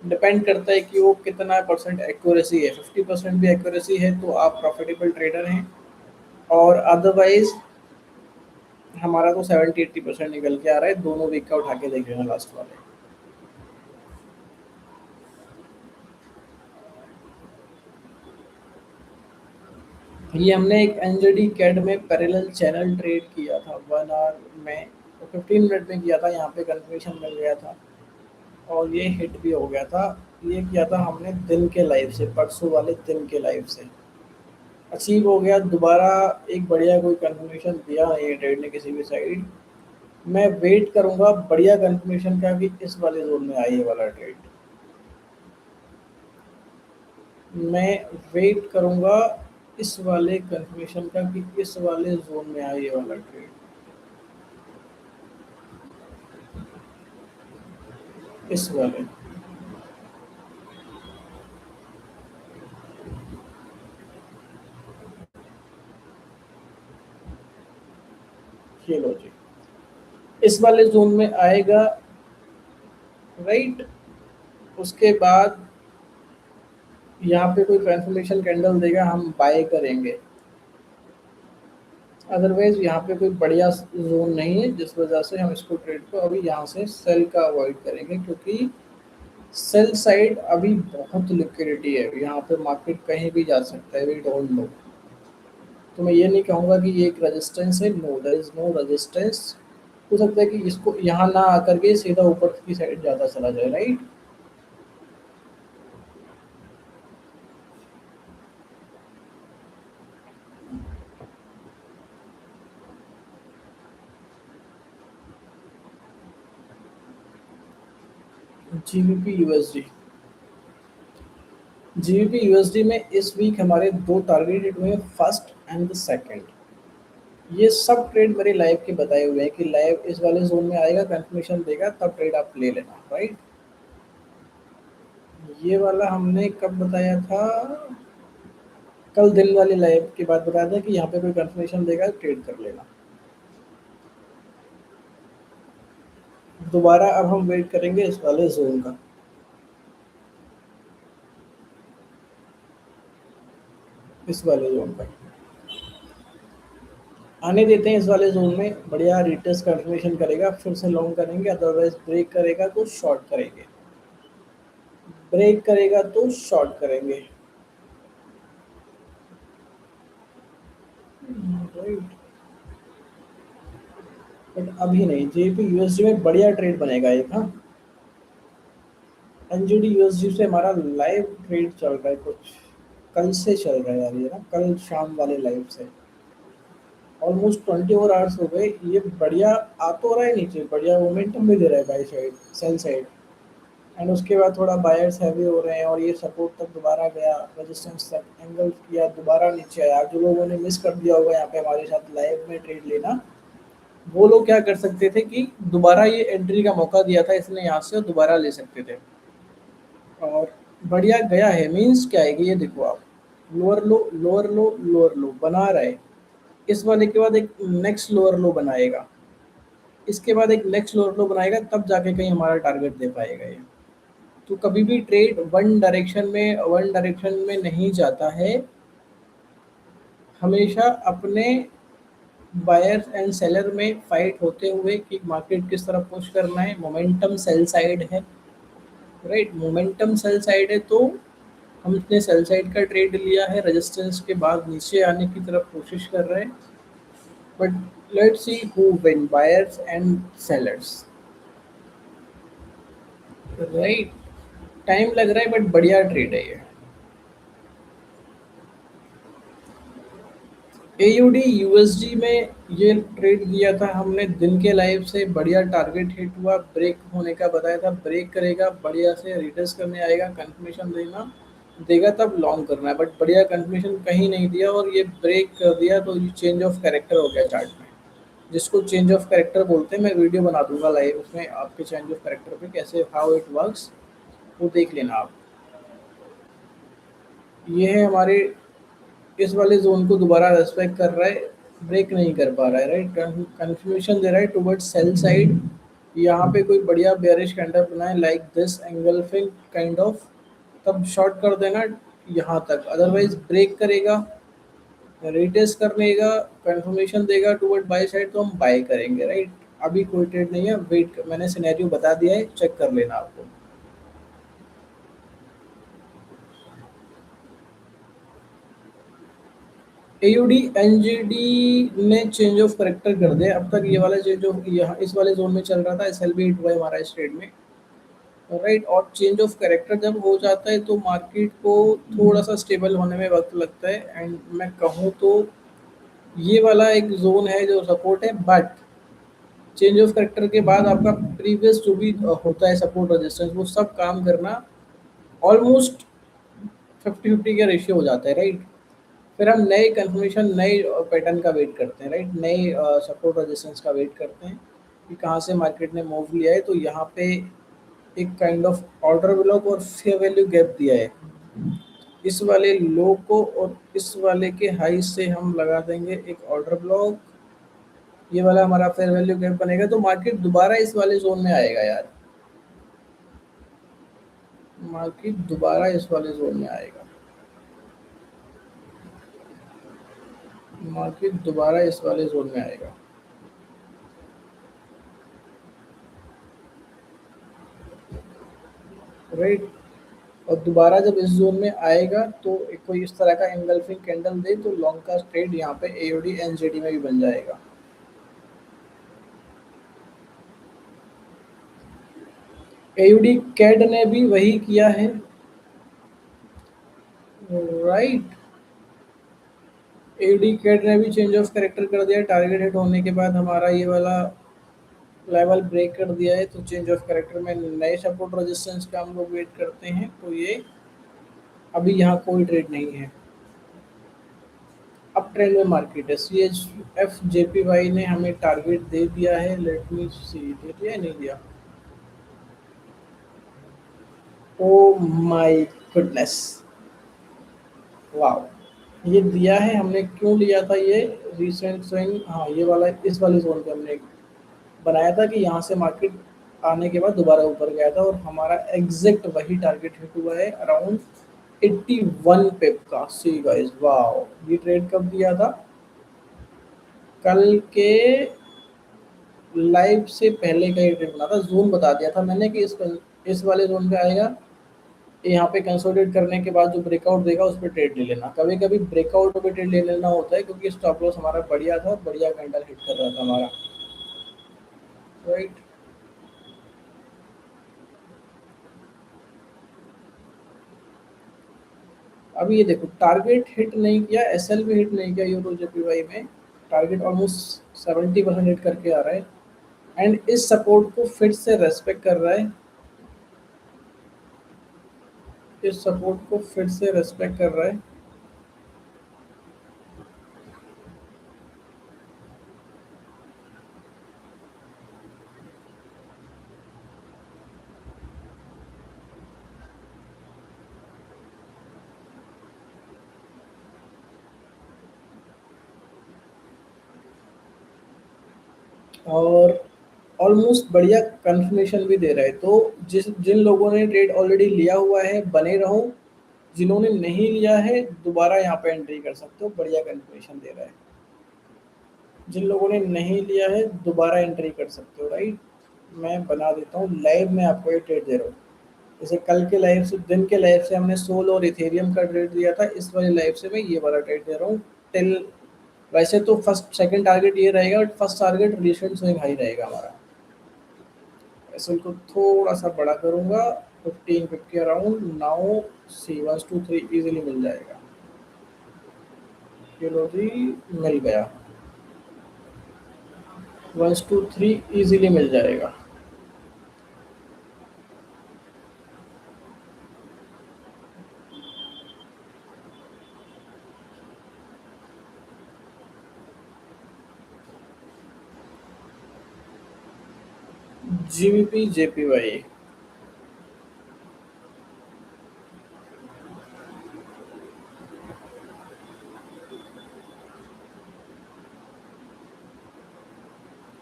डिपेंड करता है कि वो कितना परसेंट एक्यूरेसी है। 50% भी एक्यूरेसी है तो आप प्रॉफिटेबल ट्रेडर हैं, और अदरवाइज हमारा तो 70-80% निकल के आ रहा है। दोनों वीक का उठा के देख लेना लास्ट वाले। ये हमने एक एनजेडी कैड में पैरेलल चैनल ट्रेड किया था 1 आवर में, तो 15 मिनट में किया था, यहाँ पे कंफर्मेशन मिल गया था और ये हिट भी हो गया था। ये किया था हमने दिन के लाइव से, परसों वाले दिन के लाइव से अचीव हो गया। दोबारा एक बढ़िया कोई कंफर्मेशन दिया नहीं है ट्रेड ने किसी भी साइड। मैं वेट करूंगा बढ़िया कंफर्मेशन का कि इस वाले जोन में आई ये वाला ट्रेड। मैं वेट करूंगा इस वाले कंफर्मेशन का कि इस वाले जोन में आए ये वाला ट्रेड। इस वाले, ये लो जी, इस वाले जोन में आएगा, राइट। उसके बाद यहाँ पे कोई कंफर्मेशन कैंडल देगा, हम बाय करेंगे। अदरवाइज यहाँ पे कोई बढ़िया जोन नहीं है, जिस वजह से हम इसको ट्रेड को अभी यहाँ से सेल का अवॉइड करेंगे, क्योंकि सेल साइड अभी बहुत लिक्विडिटी है, यहाँ पे मार्केट कहीं भी जा सकता है, वी डोंट नो। तो मैं ये नहीं कहूँगा कि ये एक रेजिस्टेंस है, no there is no resistance. हो सकता है कि इसको यहाँ ना आकर के सीधा ऊपर की साइड ज़्यादा चला जाए, right. GBP USD, GBP USD में इस वीक हमारे दो टारगेट हिट हुए हैं, फर्स्ट एंड द सेकंड। ये सब ट्रेड मेरे लाइव के बताए हुए हैं कि लाइव इस वाले जोन में आएगा, कंफर्मेशन देगा, तब ट्रेड आप ले लेना, राइट। ये वाला हमने कब बताया था? कल दिन वाले लाइव के बाद बताया था कि यहाँ पे कोई कंफर्मेशन देगा, ट्रेड कर लेना। दोबारा अब हम वेट करेंगे इस वाले जोन का। इस वाले जोन पर आने देते हैं, इस वाले जोन में बढ़िया रिटेस्ट कंफर्मेशन करेगा, फिर से लॉन्ग करेंगे, अदरवाइज ब्रेक करेगा तो शॉर्ट करेंगे। ब्रेक करेगा तो शॉर्ट करेंगे, राइट। बट अभी नहीं, जेपी यूएसडी में बढ़िया ट्रेड बनेगा एक। हाँ, एनजीडी यूएसडी से हमारा लाइव ट्रेड चल रहा है कुछ, कल से चल रहा है यार ये ना, कल शाम वाले लाइव से ऑलमोस्ट 24 आवर्स हो गए। ये बढ़िया आ तो रहा है नीचे, बढ़िया मोमेंटम भी दे रहा है by side, sell side. And उसके बाद थोड़ा बायर्स हैवी हो रहे हैं और ये सपोर्ट तक दोबारा गया, रेजिस्टेंस तक एंगल किया, दोबारा नीचे आया। जो लोगों ने मिस कर दिया होगा यहाँ पे हमारे साथ लाइव में ट्रेड लेना, वो लोग क्या कर सकते थे कि दोबारा ये एंट्री का मौका दिया था इसने यहाँ से, दोबारा ले सकते थे। और बढ़िया गया है, मीन्स क्या है कि ये देखो आप, लोअर लो लोअर लो लोअर लो बना रहा है। इस वाले के बाद एक नेक्स्ट लोअर लो बनाएगा, इसके बाद एक नेक्स्ट लोअर लो बनाएगा, तब जाके कहीं हमारा टारगेट दे पाएगा ये। तो कभी भी ट्रेड वन डायरेक्शन में नहीं जाता है, हमेशा अपने बायर एंड सेलर में फाइट होते हुए कि मार्केट किस तरफ पुश करना है। मोमेंटम सेल साइड है, राइट। मोमेंटम सेल साइड है तो हमने सेल साइड का ट्रेड लिया है, रेजिस्टेंस के बाद नीचे आने की तरफ कोशिश कर रहे हैं। But let's see who win, buyers and sellers, right. Time लग रहा है बट बढ़िया ट्रेड है ये। एयूडी यूएसडी में ये ट्रेड किया था हमने दिन के लाइव से, बढ़िया टारगेट हिट हुआ, ब्रेक होने का बताया था, ब्रेक करेगा बढ़िया से रिटेस्ट करने आएगा, कंफर्मेशन देना देगा तब लॉन्ग करना है। बट बढ़िया कंफर्मेशन कहीं नहीं दिया और ये ब्रेक कर दिया तो ये चेंज ऑफ कैरेक्टर हो गया चार्ट में, जिसको चेंज ऑफ कैरेक्टर बोलते हैं। मैं वीडियो बना दूंगा लाइव उसमें आपके चेंज ऑफ कैरेक्टर पे कैसे हाउ इट वर्क्स, वो देख लेना आप। ये है हमारे, इस वाले ज़ोन को दोबारा रेस्पेक्ट कर रहा है, ब्रेक नहीं कर पा रहा है, राइट। कंफ्यूजन दे रहा है टुवर्ड्स सेल साइड। यहाँ पे कोई बढ़िया बेयरिश कैंडल बनाए like this engulfing kind of, तब शॉर्ट कर देना यहाँ तक। अदरवाइज ब्रेक करेगा, रिटेस्ट करनेगा, कंफर्मेशन देगा टुवर्ड बाय साइड तो हम बाय करेंगे, राइट। अभी कोई ट्रेड नहीं है, वेट, मैंने सिनेरियो बता दिया है, चेक कर लेना आपको। एयूडी एनजीडी ने चेंज ऑफ करेक्टर कर दिया। अब तक ये वाला चेंज ऑफ यहाँ इस वाले जोन में चल रहा था, एसएलबी हिट हुआ है हमारा इस ट्रेड में, राइट। और चेंज ऑफ करेक्टर जब हो जाता है तो मार्केट को थोड़ा सा स्टेबल होने में वक्त लगता है। एंड मैं कहूँ तो ये वाला एक जोन है जो सपोर्ट है, बट चेंज ऑफ करेक्टर के बाद आपका प्रीवियस जो भी होता है सपोर्ट रेजिस्टेंस, वो सब काम करना ऑलमोस्ट 50-50 का रेशियो हो जाता है, राइट। फिर हम नए कंफर्मेशन, नए पैटर्न का वेट करते हैं, राइट। नए सपोर्ट रेजिस्टेंस का वेट करते हैं कि कहाँ से मार्केट ने मूव लिया है। तो यहाँ पे एक काइंड ऑफ ऑर्डर ब्लॉक और फेयर वैल्यू गैप दिया है। इस वाले लो को और इस वाले के हाई से हम लगा देंगे एक ऑर्डर ब्लॉक। ये वाला हमारा फेयर वैल्यू गैप बनेगा तो मार्केट दोबारा इस वाले जोन में आएगा यार, मार्केट दोबारा इस वाले जोन में आएगा, मार्केट दोबारा इस वाले जोन में आएगा, राइट। और दोबारा जब इस जोन में आएगा तो कोई इस तरह का एंगल्फिंग कैंडल दे तो लॉन्ग का ट्रेड यहाँ पे एओडी एनजेडी में भी बन जाएगा। एयूडी कैड ने भी वही किया है, राइट। एयूडी कैड ने भी चेंज ऑफ कैरेक्टर कर दिया, टारगेट हिट होने के बाद हमारा ये वाला लेवल ब्रेक कर दिया है। तो चेंज ऑफ कैरेक्टर में नए सपोर्ट रेजिस्टेंस का हम लोग वेट करते हैं। तो ये अभी यहाँ कोई ट्रेड नहीं है, अब ट्रेंड में मार्केट है। सी एच एफ जेपीवाई ने हमें टारगेट दे दिया है, लेट मी सी, दे दिया है, नहीं दिया। ओ माय गुडनेस, वाह, ये दिया है। हमने क्यों लिया था ये रिसेंट स्विंग, हाँ ये वाला, इस वाले जोन पे हमने बनाया था कि यहाँ से मार्केट आने के बाद दोबारा ऊपर गया था और हमारा एग्जैक्ट वही टारगेट हिट हुआ है अराउंड 81 पिप का। सी गाइस, वाह, ये ट्रेड कब दिया था? कल के लाइव से पहले का ये ट्रेड बना था, जोन बता दिया था मैंने कि इस वाले जोन पे आएगा। यहाँ पे कंसोलिडेट करने के बाद जो ब्रेकआउट देगा उस पर ट्रेड ले लेना। कभी कभी ब्रेकआउट पे ट्रेड ले लेना होता है क्योंकि स्टॉप लॉस हमारा बढ़िया था, बढ़िया कैंडल हिट कर रहा था हमारा, राइट। अभी ये देखो टारगेट हिट नहीं किया, एसएल भी हिट नहीं किया यूरो जेपीवाई में, टारगेट ऑलमोस्ट 70% हिट करके आ रहा है। एंड इस सपोर्ट को फिर से रेस्पेक्ट कर रहा है, इस सपोर्ट को फिर से रेस्पेक्ट कर रहा है। और ऑलमोस्ट बढ़िया कंफर्मेशन भी दे रहा है। तो जिन लोगों ने ट्रेड ऑलरेडी लिया हुआ है, बने रहो, जिन्होंने नहीं लिया है दोबारा यहाँ पे एंट्री कर सकते हो, बढ़िया कंफर्मेशन दे रहा है। जिन लोगों ने नहीं लिया है दोबारा एंट्री कर सकते हो, राइट। मैं बना देता हूँ लाइव में, आपको ये ट्रेड दे रहा हूँ। जैसे कल के लाइव से, दिन के लाइव से हमने सोल और इथेरियम का ट्रेड दिया था, इस वाले लाइव से मैं ये वाला ट्रेड दे रहा हूँ। टिल, वैसे तो फर्स्ट सेकंड टारगेट ये रहेगा, but first target recent swing high रहेगा हमारा। ऐसे उनको थोड़ा सा बड़ा करूंगा, 1550 अराउंड नाउ। सी 1 2 3 इजीली मिल जाएगा। चलो जी, मिल गया। 1 2 3 इजीली मिल जाएगा। GBP JPY.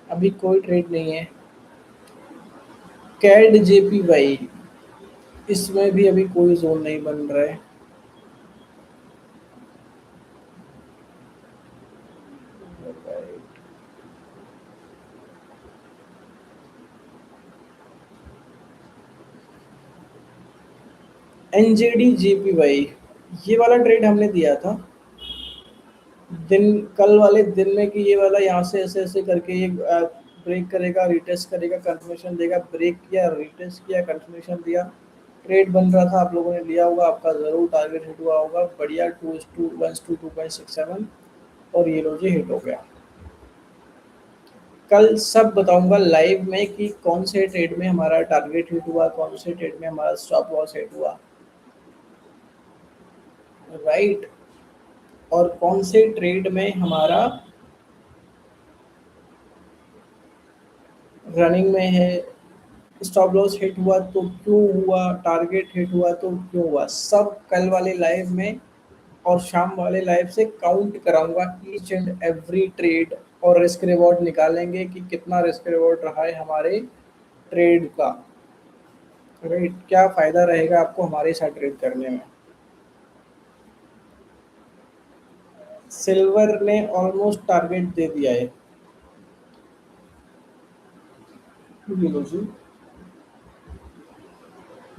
अभी कोई ट्रेड नहीं है। कैड जेपीवाई, इसमें भी अभी कोई जोन नहीं बन रहा है। एनजेडी जेपीवाई, ये वाला ट्रेड हमने दिया था दिन, कल वाले दिन में, कि ये वाला यहाँ से ऐसे ऐसे करके ये ब्रेक करेगा, रिटेस्ट करेगा, कंफर्मेशन देगा। ब्रेक किया, रिटेस्ट किया, कंफर्मेशन दिया, ट्रेड बन रहा था। आप लोगों ने लिया होगा, आपका जरूर टारगेट हिट हुआ होगा। बढ़िया, 2:1:2.67, और ये लो जी हिट हो गया। कल सब बताऊंगा लाइव में कि कौन से ट्रेड में हमारा टारगेट हिट हुआ, कौन से ट्रेड में हमारा स्टॉप लॉस हिट हुआ, राइट। और कौन से ट्रेड में हमारा रनिंग में है, स्टॉप लॉस हिट हुआ तो क्यों हुआ, टारगेट हिट हुआ तो क्यों हुआ, सब कल वाले लाइव में और शाम वाले लाइव से काउंट कराऊंगा ईच एंड एवरी ट्रेड। और रिस्क रिवॉर्ड निकालेंगे कि कितना रिस्क रिवॉर्ड रहा है हमारे ट्रेड का, राइट। क्या फायदा रहेगा आपको हमारे साथ ट्रेड करने में। सिल्वर ने ऑलमोस्ट टारगेट दे दिया है। ये लो जी,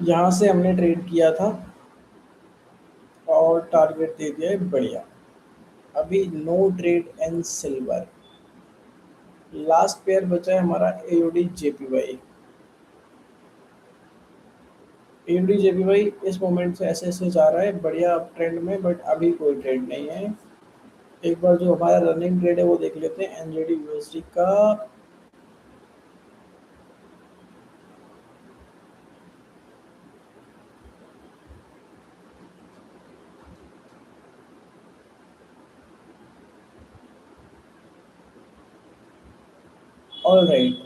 यहाँ से हमने ट्रेड किया था और टारगेट दे दिया है, बढ़िया। अभी no trade in silver. Last pair बचा है हमारा एओडी जेपीवाई। एओडी जेपीवाई इस मोमेंट से ऐसे ऐसे जा रहा है बढ़िया अप ट्रेंड में, बट अभी कोई ट्रेड नहीं है। एक बार जो हमारा रनिंग ट्रेड है वो देख लेते हैं, एनजेडी यूएसडी का। All right,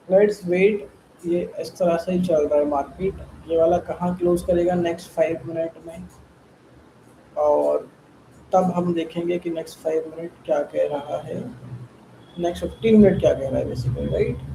let's wait. ये इस तरह से ही चल रहा है मार्केट। ये वाला कहाँ क्लोज करेगा नेक्स्ट 5 मिनट में, और तब हम देखेंगे कि नेक्स्ट 5 मिनट क्या कह रहा है, नेक्स्ट 15 मिनट क्या कह रहा है बेसिकली, राइट।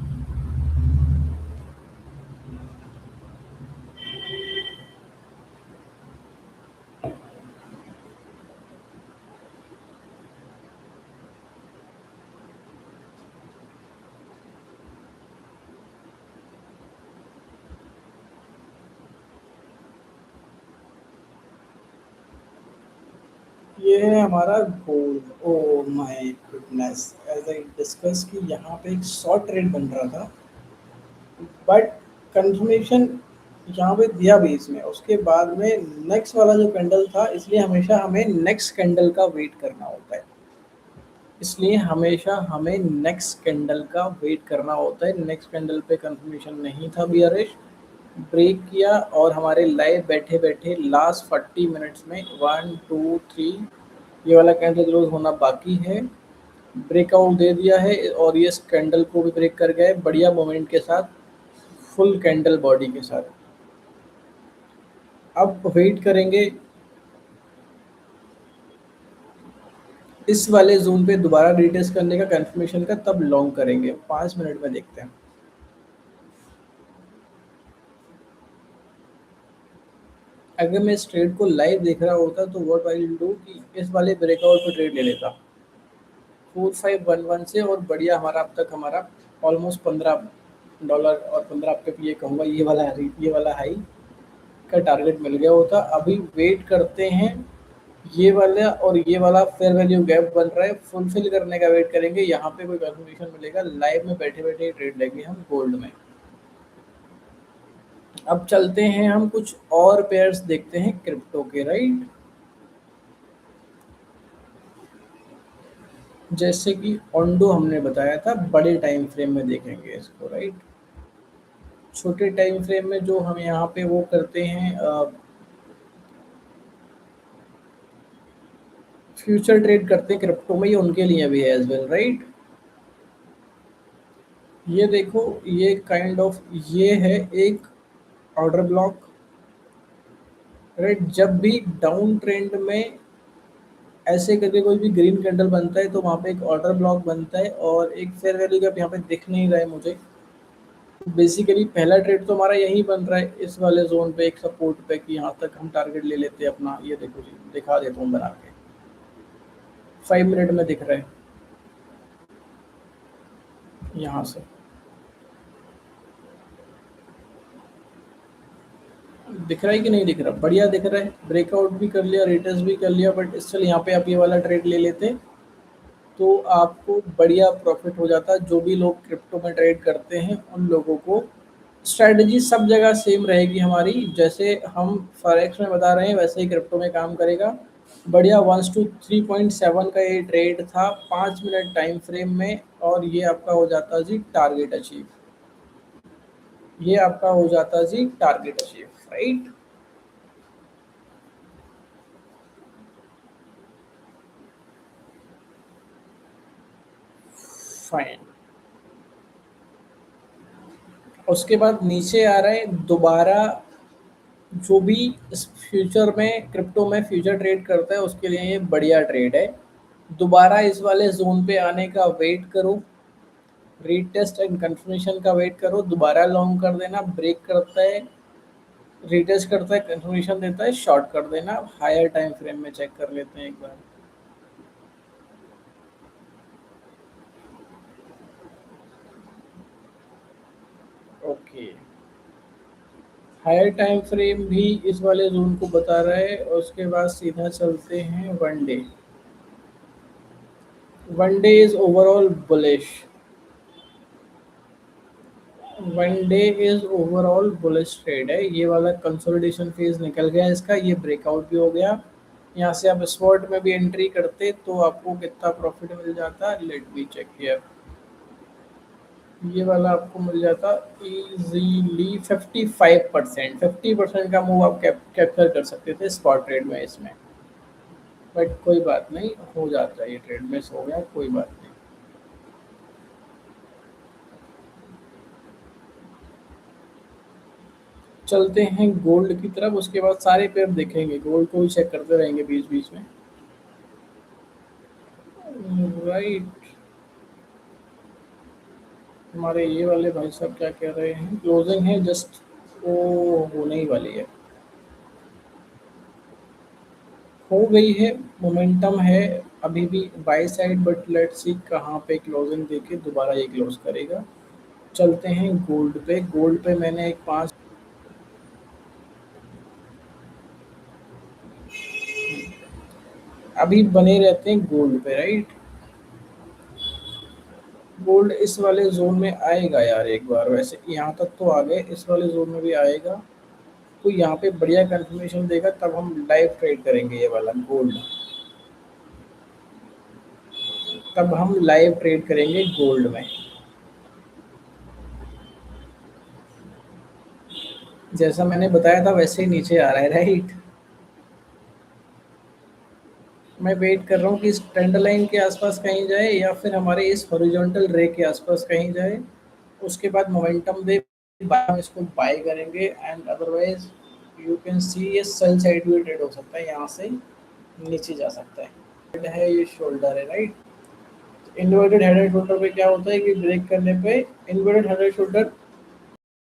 ये है हमारा goal. Oh my goodness, as I discuss कि यहाँ पे एक शॉर्ट ट्रेड बन रहा था, बट कंफर्मेशन यहाँ पे दिया भी इसमें, उसके बाद में नेक्स्ट वाला जो कैंडल था, इसलिए हमेशा हमें नेक्स्ट कैंडल का वेट करना होता है। इसलिए हमेशा हमें नेक्स्ट कैंडल का वेट करना होता है। नेक्स्ट कैंडल पे कंफर्मेशन नहीं था बियरिश, ब्रेक किया, और हमारे लाइव बैठे बैठे लास्ट 40 मिनट्स में 1 2 3 ये वाला कैंडल क्लोज होना बाकी है। ब्रेकआउट दे दिया है और ये इस कैंडल को भी ब्रेक कर गया है बढ़िया मोमेंट के साथ, फुल कैंडल बॉडी के साथ। अब वेट करेंगे इस वाले जोन पे दोबारा रिटेस्ट करने का, कंफर्मेशन का, तब लॉन्ग करेंगे। 5 मिनट में देखते हैं। अगर मैं इस ट्रेड को लाइव देख रहा होता तो व्हाट आई विल डू कि इस वाले ब्रेकआउट पे ट्रेड ले लेता 4511 से, और बढ़िया हमारा अब तक हमारा ऑलमोस्ट $15 और 15 आपके ये कहूँगा ये वाला हाई का टारगेट मिल गया होता। अभी वेट करते हैं, ये वाला और ये वाला फेयर वैल्यू गैप बन रहा है, फुलफिल करने का वेट करेंगे। यहाँ पे कोई कंफर्मेशन मिलेगा, लाइव में बैठे बैठे ट्रेड लेंगे हम गोल्ड में। अब चलते हैं हम कुछ और पेयर्स देखते हैं क्रिप्टो के, राइट। जैसे कि ओंडो हमने बताया था, बड़े टाइम फ्रेम में देखेंगे इसको, राइट। छोटे टाइम फ्रेम में जो हम यहाँ पे वो करते हैं, फ्यूचर ट्रेड करते हैं क्रिप्टो में, ये उनके लिए भी है एज वेल, राइट। ये देखो, ये काइंड ऑफ ये है एक ऑर्डर ब्लॉक, राइट। जब भी डाउन ट्रेंड में ऐसे करके कोई भी ग्रीन कैंडल बनता है तो वहाँ पे एक ऑर्डर ब्लॉक बनता है, और एक फेयर वैल्यू गैप यहाँ पे दिख नहीं रहा है मुझे। बेसिकली पहला ट्रेड तो हमारा यही बन रहा है इस वाले जोन पे, एक सपोर्ट पे, कि यहाँ तक हम टारगेट ले लेते हैं अपना। ये देखो जी, दिखा देता हूँ बना के, 5 मिनट में दिख रहा है यहाँ से। दिख रहा है कि नहीं दिख रहा? बढ़िया दिख रहा है, ब्रेकआउट भी कर लिया, रिटेस्ट भी कर लिया, बट स्टिल यहाँ पे आप ये वाला ट्रेड ले लेते तो आपको बढ़िया प्रॉफिट हो जाता। जो भी लोग क्रिप्टो में ट्रेड करते हैं उन लोगों को स्ट्रैटेजी सब जगह सेम रहेगी हमारी, जैसे हम फॉरेक्स में बता रहे हैं वैसे ही क्रिप्टो में काम करेगा। बढ़िया 1 to 3.7 का ये ट्रेड था 5 मिनट टाइम फ्रेम में, और ये आपका हो जाता जी टारगेट अचीव। ये आपका हो जाता जी टारगेट अचीव, राइट। फाइन। उसके बाद नीचे आ रहा है दोबारा, जो भी इस फ्यूचर में क्रिप्टो में फ्यूचर ट्रेड करता है उसके लिए ये बढ़िया ट्रेड है। दोबारा इस वाले जोन पे आने का वेट करो, रीटेस्ट एंड कंफर्मेशन का वेट करो, दोबारा लॉन्ग कर देना, ब्रेक करता है, रीटेस्ट करता है, कंफर्मेशन देता है, शॉर्ट कर देना। हायर टाइम फ्रेम में चेक कर लेते हैं एक बार। ओके, हायर टाइम फ्रेम भी इस वाले जोन को बता रहा है। और उसके बाद सीधा चलते हैं one day. One day is overall bullish, one day is overall bullish trade है। ये वाला कंसोलिडेशन फेज निकल गया इसका, ये ब्रेकआउट भी हो गया। यहाँ से आप स्पॉट में भी एंट्री करते तो आपको कितना प्रॉफिट मिल जाता, लेट मी चेक हियर। ये वाला आपको मिल जाता इजीली 55%। 50% का मूव आप कैप्चर कर सकते थे स्पॉट ट्रेड में इसमें, बट कोई बात नहीं, हो जाता है, ये ट्रेड मिस हो गया, कोई बात नहीं। चलते हैं गोल्ड की तरफ, उसके बाद सारे पेयर देखेंगे, गोल्ड को भी चेक करते रहेंगे बीच बीच में, राइट। हमारे ये वाले भाई साहब क्या कह रहे हैं, क्लोजिंग है जस्ट, वो होने ही वाली है, हो गई है, मोमेंटम है अभी भी by side, but let's see कहाँ पे क्लोजिंग देके दोबारा ये क्लोज करेगा। चलते हैं गोल्ड पे। गोल्ड पे मैंने एक 5, अभी बने रहते हैं गोल्ड पे, राइट। गोल्ड इस वाले जोन में आएगा यार एक बार, वैसे यहाँ तक तो आ गए, इस वाले जोन में भी आएगा तो यहाँ पे बढ़िया कंफर्मेशन देगा, तब हम लाइव ट्रेड करेंगे ये वाला गोल्ड। तब हम लाइव ट्रेड करेंगे गोल्ड में। जैसा मैंने बताया था वैसे ही नीचे आ रहा है, राइट। मैं वेट कर रहा हूँ कि इस ट्रेंड लाइन के आसपास कहीं जाए, या फिर हमारे इस हॉरिजॉन्टल रे के आसपास कहीं जाए, उसके बाद मोमेंटम दे, हम इसको बाय करेंगे। And otherwise you can see ये सेल साइड भी ट्रेड हो सकता है, यहाँ से नीचे जा सकता है ये शोल्डर है, right. Inverted head and shoulder पे क्या होता है कि ब्रेक करने पे इन्वर्टेड हेड एंड शोल्डर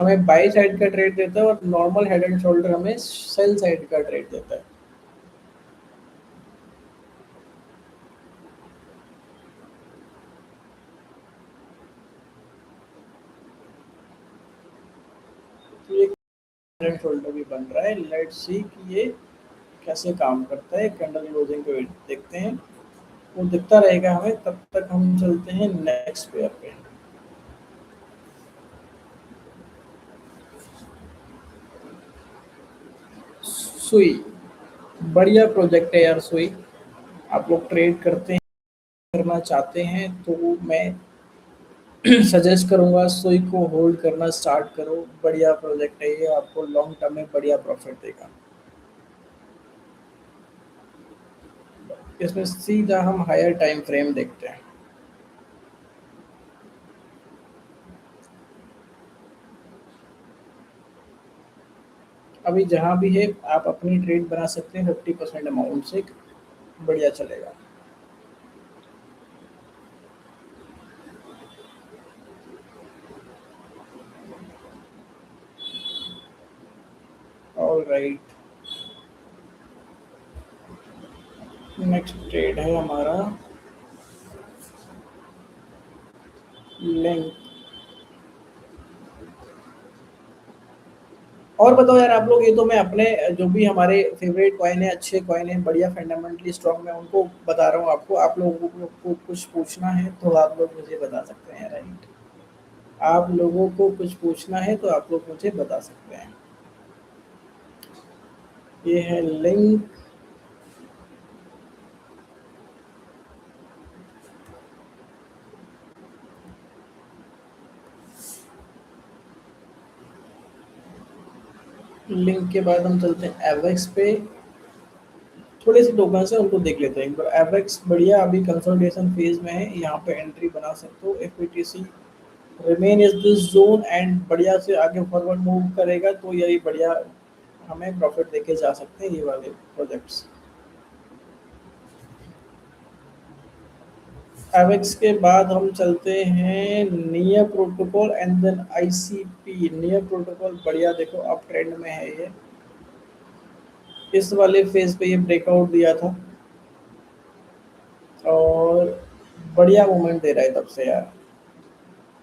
हमें बाई साइड का ट्रेड देता है और नॉर्मल हेड एंड शोल्डर हमें सेल साइड का ट्रेड देता है। तो ये हेड एंड शोल्डर भी बन रहा है। लेट्स सी कि ये कैसे काम करता है। कैंडल क्लोजिंग को देखते हैं, वो दिखता रहेगा हमें, तब तक हम चलते हैं नेक्स्ट पेयर पे। सुई, बढ़िया प्रोजेक्ट है यार सुई। आप लोग ट्रेड करते हैं, करना चाहते हैं तो मैं सजेस्ट करूंगा सुई को होल्ड करना स्टार्ट करो। बढ़िया प्रोजेक्ट है ये, आपको लॉन्ग टर्म में बढ़िया प्रॉफिट देगा। इसमें सीधा हम हायर टाइम फ्रेम देखते हैं। अभी जहाँ भी है आप अपनी ट्रेड बना सकते हैं 50% अमाउंट से, बढ़िया चलेगा। ऑल राइट, नेक्स्ट ट्रेड है हमारा लिंक। और बताओ यार आप लोग, ये तो मैं अपने जो भी हमारे फेवरेट कॉइन है, अच्छे कॉइन है, बढ़िया फंडामेंटली स्ट्रॉन्ग, मैं उनको बता रहा हूँ आपको। आप लोगों को कुछ पूछना है तो आप लोग मुझे बता सकते हैं, राइट? आप लोगों को कुछ पूछना है तो आप लोग मुझे बता सकते हैं। ये है लिंक। लिंक के बाद हम चलते हैं एवेक्स पे। थोड़े से टोकन है उनको देख लेते हैं एक बार। एवेक्स बढ़िया अभी कंसोलिडेशन फेज में है, यहाँ पे एंट्री बना सकते हो। FPTC remain is this zone and बढ़िया से आगे फॉरवर्ड मूव करेगा तो यही बढ़िया हमें प्रॉफिट देके जा सकते हैं ये वाले प्रोजेक्ट्स। एवेक्स के बाद हम चलते हैं NEAR protocol and then ICP. NEAR protocol बढ़िया, देखो अब ट्रेंड में है ये। इस वाले फेज पे ये ब्रेकआउट दिया था और बढ़िया मूवमेंट दे रहा है तब से यार।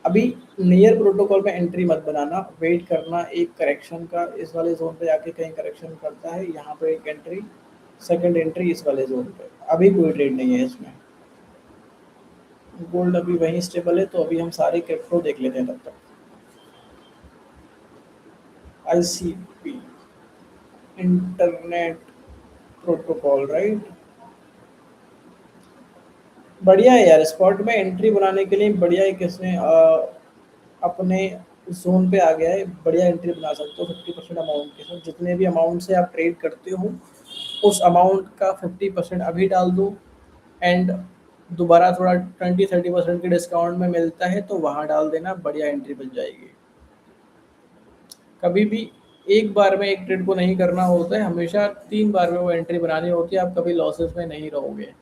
अभी नियर प्रोटोकॉल में एंट्री मत बनाना, वेट करना एक करेक्शन का। इस वाले जोन पे आके कहीं करेक्शन करता है, यहाँ पे एक एंट्री, सेकंड एंट्री इस वाले जोन पे। अभी कोई ट्रेड नहीं है इसमें। गोल्ड अभी वहीं स्टेबल है, तो अभी हम सारे क्रिप्टो देख लेते हैं तब तक। ICP, internet protocol, right? बढ़िया है यार, स्पॉट में एंट्री बनाने के लिए बढ़िया है। किसने अपने जोन पे आ गया है, बढ़िया एंट्री बना सकते हो 50% अमाउंट के साथ। जितने भी अमाउंट से आप ट्रेड करते हो उस अमाउंट का 50% अभी डाल दो, एंड दोबारा थोड़ा 20-30% के डिस्काउंट में मिलता है तो वहाँ डाल देना, बढ़िया एंट्री बन जाएगी। कभी भी एक बार में एक ट्रेड को नहीं करना होता है, हमेशा 3 बार में वो एंट्री बनानी होती है। आप कभी लॉसेस में नहीं रहोगे।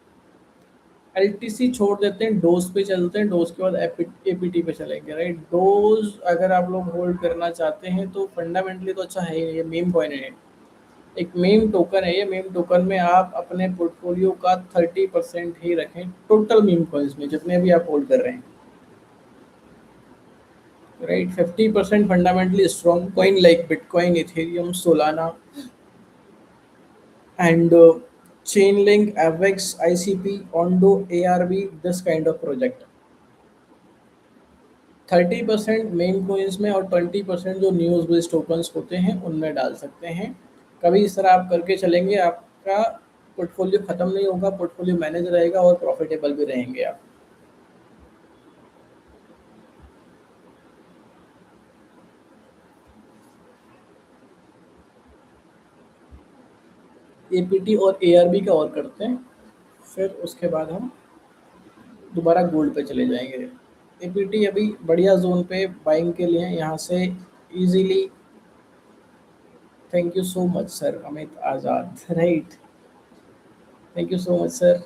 एलटीसी छोड़ देते हैं, डोज पे चलते हैं। डोज के बाद एपीटी पे चलेंगे, राइट? डोज अगर आप लोग होल्ड करना चाहते हैं तो फंडामेंटली तो अच्छा है ही, ये मीम कॉइन है, एक मीम टोकन है ये। मीम टोकन में आप अपने पोर्टफोलियो का 30% ही रखें टोटल मीम कॉइन्स में, जितने भी आप होल्ड कर रहे हैं, right? 50% fundamentally strong coin like bitcoin, Ethereum, Solana and Chainlink, Avex, ICP, Ondo, ARB, this kind of project। 30% main coins में और 20% जो न्यूज़ बेस्ड टोकन्स होते हैं उनमें डाल सकते हैं। कभी इस तरह आप करके चलेंगे, आपका पोर्टफोलियो ख़त्म नहीं होगा, पोर्टफोलियो मैनेज रहेगा और प्रॉफिटेबल भी रहेंगे आप। एपीटी और एआरबी का और करते हैं, फिर उसके बाद हम दोबारा गोल्ड पे चले जाएंगे। एपीटी अभी बढ़िया जोन पे बाइंग के लिए यहाँ से easily. Thank you so much sir Amit Azad, right? Thank you so much sir.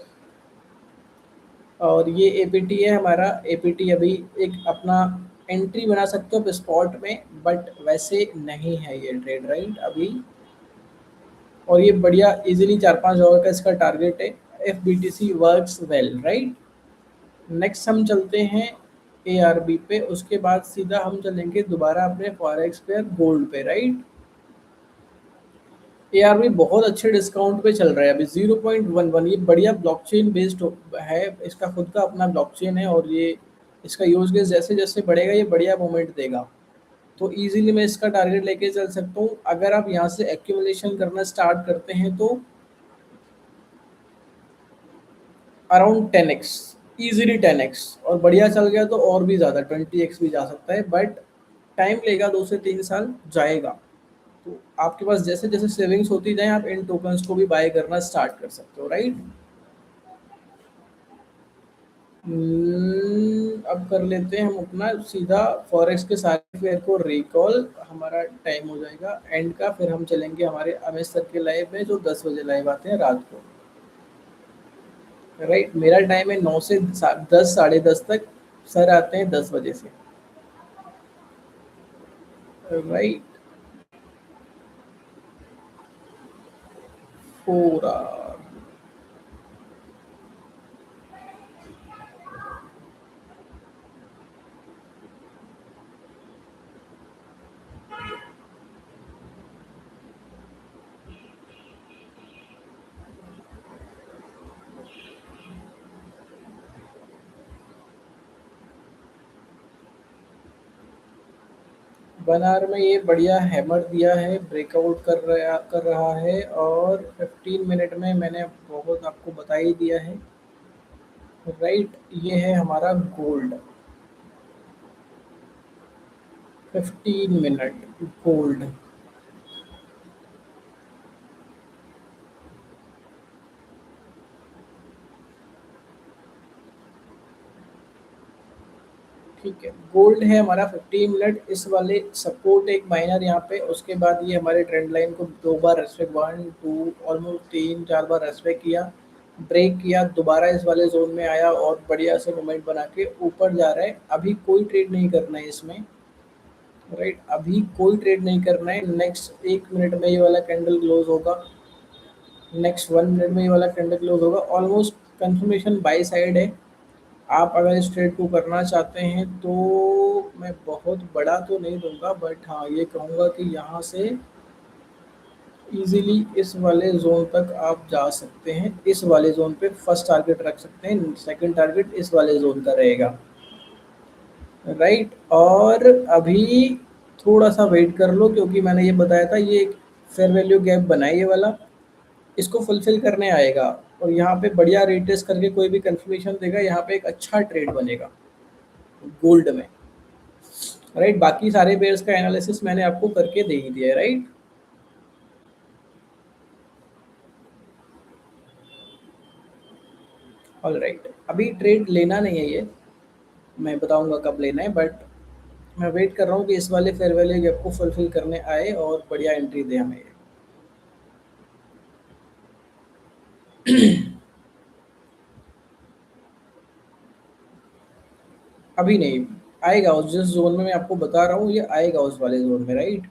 और ये एपीटी है हमारा। एपीटी अभी एक अपना एंट्री बना सकते हो आप स्पॉट में, बट वैसे नहीं है ये ट्रेड राइट अभी। और ये बढ़िया इजीली 4-5 डॉलर का इसका टारगेट है। F B T C works well right. Next हम चलते हैं ए आर बी पे, उसके बाद सीधा हम चलेंगे दोबारा अपने फॉरेक्स पे गोल्ड पे राइट। ए आर बी बहुत अच्छे डिस्काउंट पे चल रहा है अभी 0.11। ये बढ़िया ब्लॉकचेन बेस्ड है, इसका खुद का अपना ब्लॉकचेन है और ये इसका यूज केस जैसे जैसे बढ़ेगा ये बढ़िया मोमेंट देगा। तो इजीली मैं इसका टारगेट लेके चल सकता हूँ। अगर आप यहाँ से एक्यूमुलेशन करना स्टार्ट करते हैं तो अराउंड 10x, इजीली 10x, और बढ़िया चल गया तो और भी ज़्यादा 20x भी जा सकता है, बट टाइम लेगा, 2 से 3 साल जाएगा। तो आपके पास जैसे जैसे सेविंग्स होती जाए आप इन टोकन्स को भी बाय करना स्टार्ट कर सकते हो राइट। अब कर लेते हैं हम अपना सीधा फॉरेक्स के सारे फेयर को रिकॉल। हमारा टाइम हो जाएगा एंड का, फिर हम चलेंगे हमारे अमेश सर के लाइव में जो 10 बजे लाइव आते हैं रात को राइट। मेरा टाइम है 9 से 10, 10:30 तक। सर आते हैं 10 बजे से राइट। 4 आवर। वन आवर में ये बढ़िया हैमर दिया है, ब्रेकआउट कर रहा है, और 15 मिनट में मैंने बहुत आपको बता ही दिया है राइट। ये है हमारा गोल्ड, 15 मिनट गोल्ड। ठीक है, गोल्ड है हमारा 15 मिनट। इस वाले सपोर्ट एक माइनर यहाँ पे, उसके बाद ये हमारे ट्रेंड लाइन को 2 बार रेस्पेक्ट, 1 2 ऑलमोस्ट 3-4 बार रेस्पेक्ट किया, ब्रेक किया, दोबारा इस वाले जोन में आया और बढ़िया से मूवमेंट बना के ऊपर जा रहा है। अभी कोई ट्रेड नहीं करना है इसमें राइट, अभी कोई ट्रेड नहीं करना है। नेक्स्ट 1 मिनट में ये वाला कैंडल क्लोज होगा, नेक्स्ट 1 मिनट में ये वाला कैंडल क्लोज होगा। ऑलमोस्ट कंफर्मेशन बाई साइड है। आप अगर इस ट्रेड को करना चाहते हैं तो मैं बहुत बड़ा तो नहीं दूंगा, बट हाँ ये कहूँगा कि यहाँ से इजीली इस वाले जोन तक आप जा सकते हैं। इस वाले जोन पे फर्स्ट टारगेट रख सकते हैं, सेकंड टारगेट इस वाले जोन का रहेगा राइट। और अभी थोड़ा सा वेट कर लो, क्योंकि मैंने ये बताया था ये एक फेयर वैल्यू गैप बनाई ये वाला, इसको फुलफिल करने आएगा और यहाँ पे बढ़िया रेटेस करके कोई भी कंफर्मेशन देगा, यहाँ पे एक अच्छा ट्रेड बनेगा गोल्ड में राइट। बाकी सारे पेयर्स का एनालिसिस मैंने आपको करके दे ही दिया है राइट। ऑल राइट, अभी ट्रेड लेना नहीं है ये, मैं बताऊंगा कब लेना है, बट मैं वेट कर रहा हूँ कि इस वाले फेयर वैल्यू गैप को फुलफिल करने आए और बढ़िया एंट्री दे हमें ये। अभी नहीं आएगा, उस जिस जोन में मैं आपको बता रहा हूँ ये आएगा उस वाले जोन में राइट।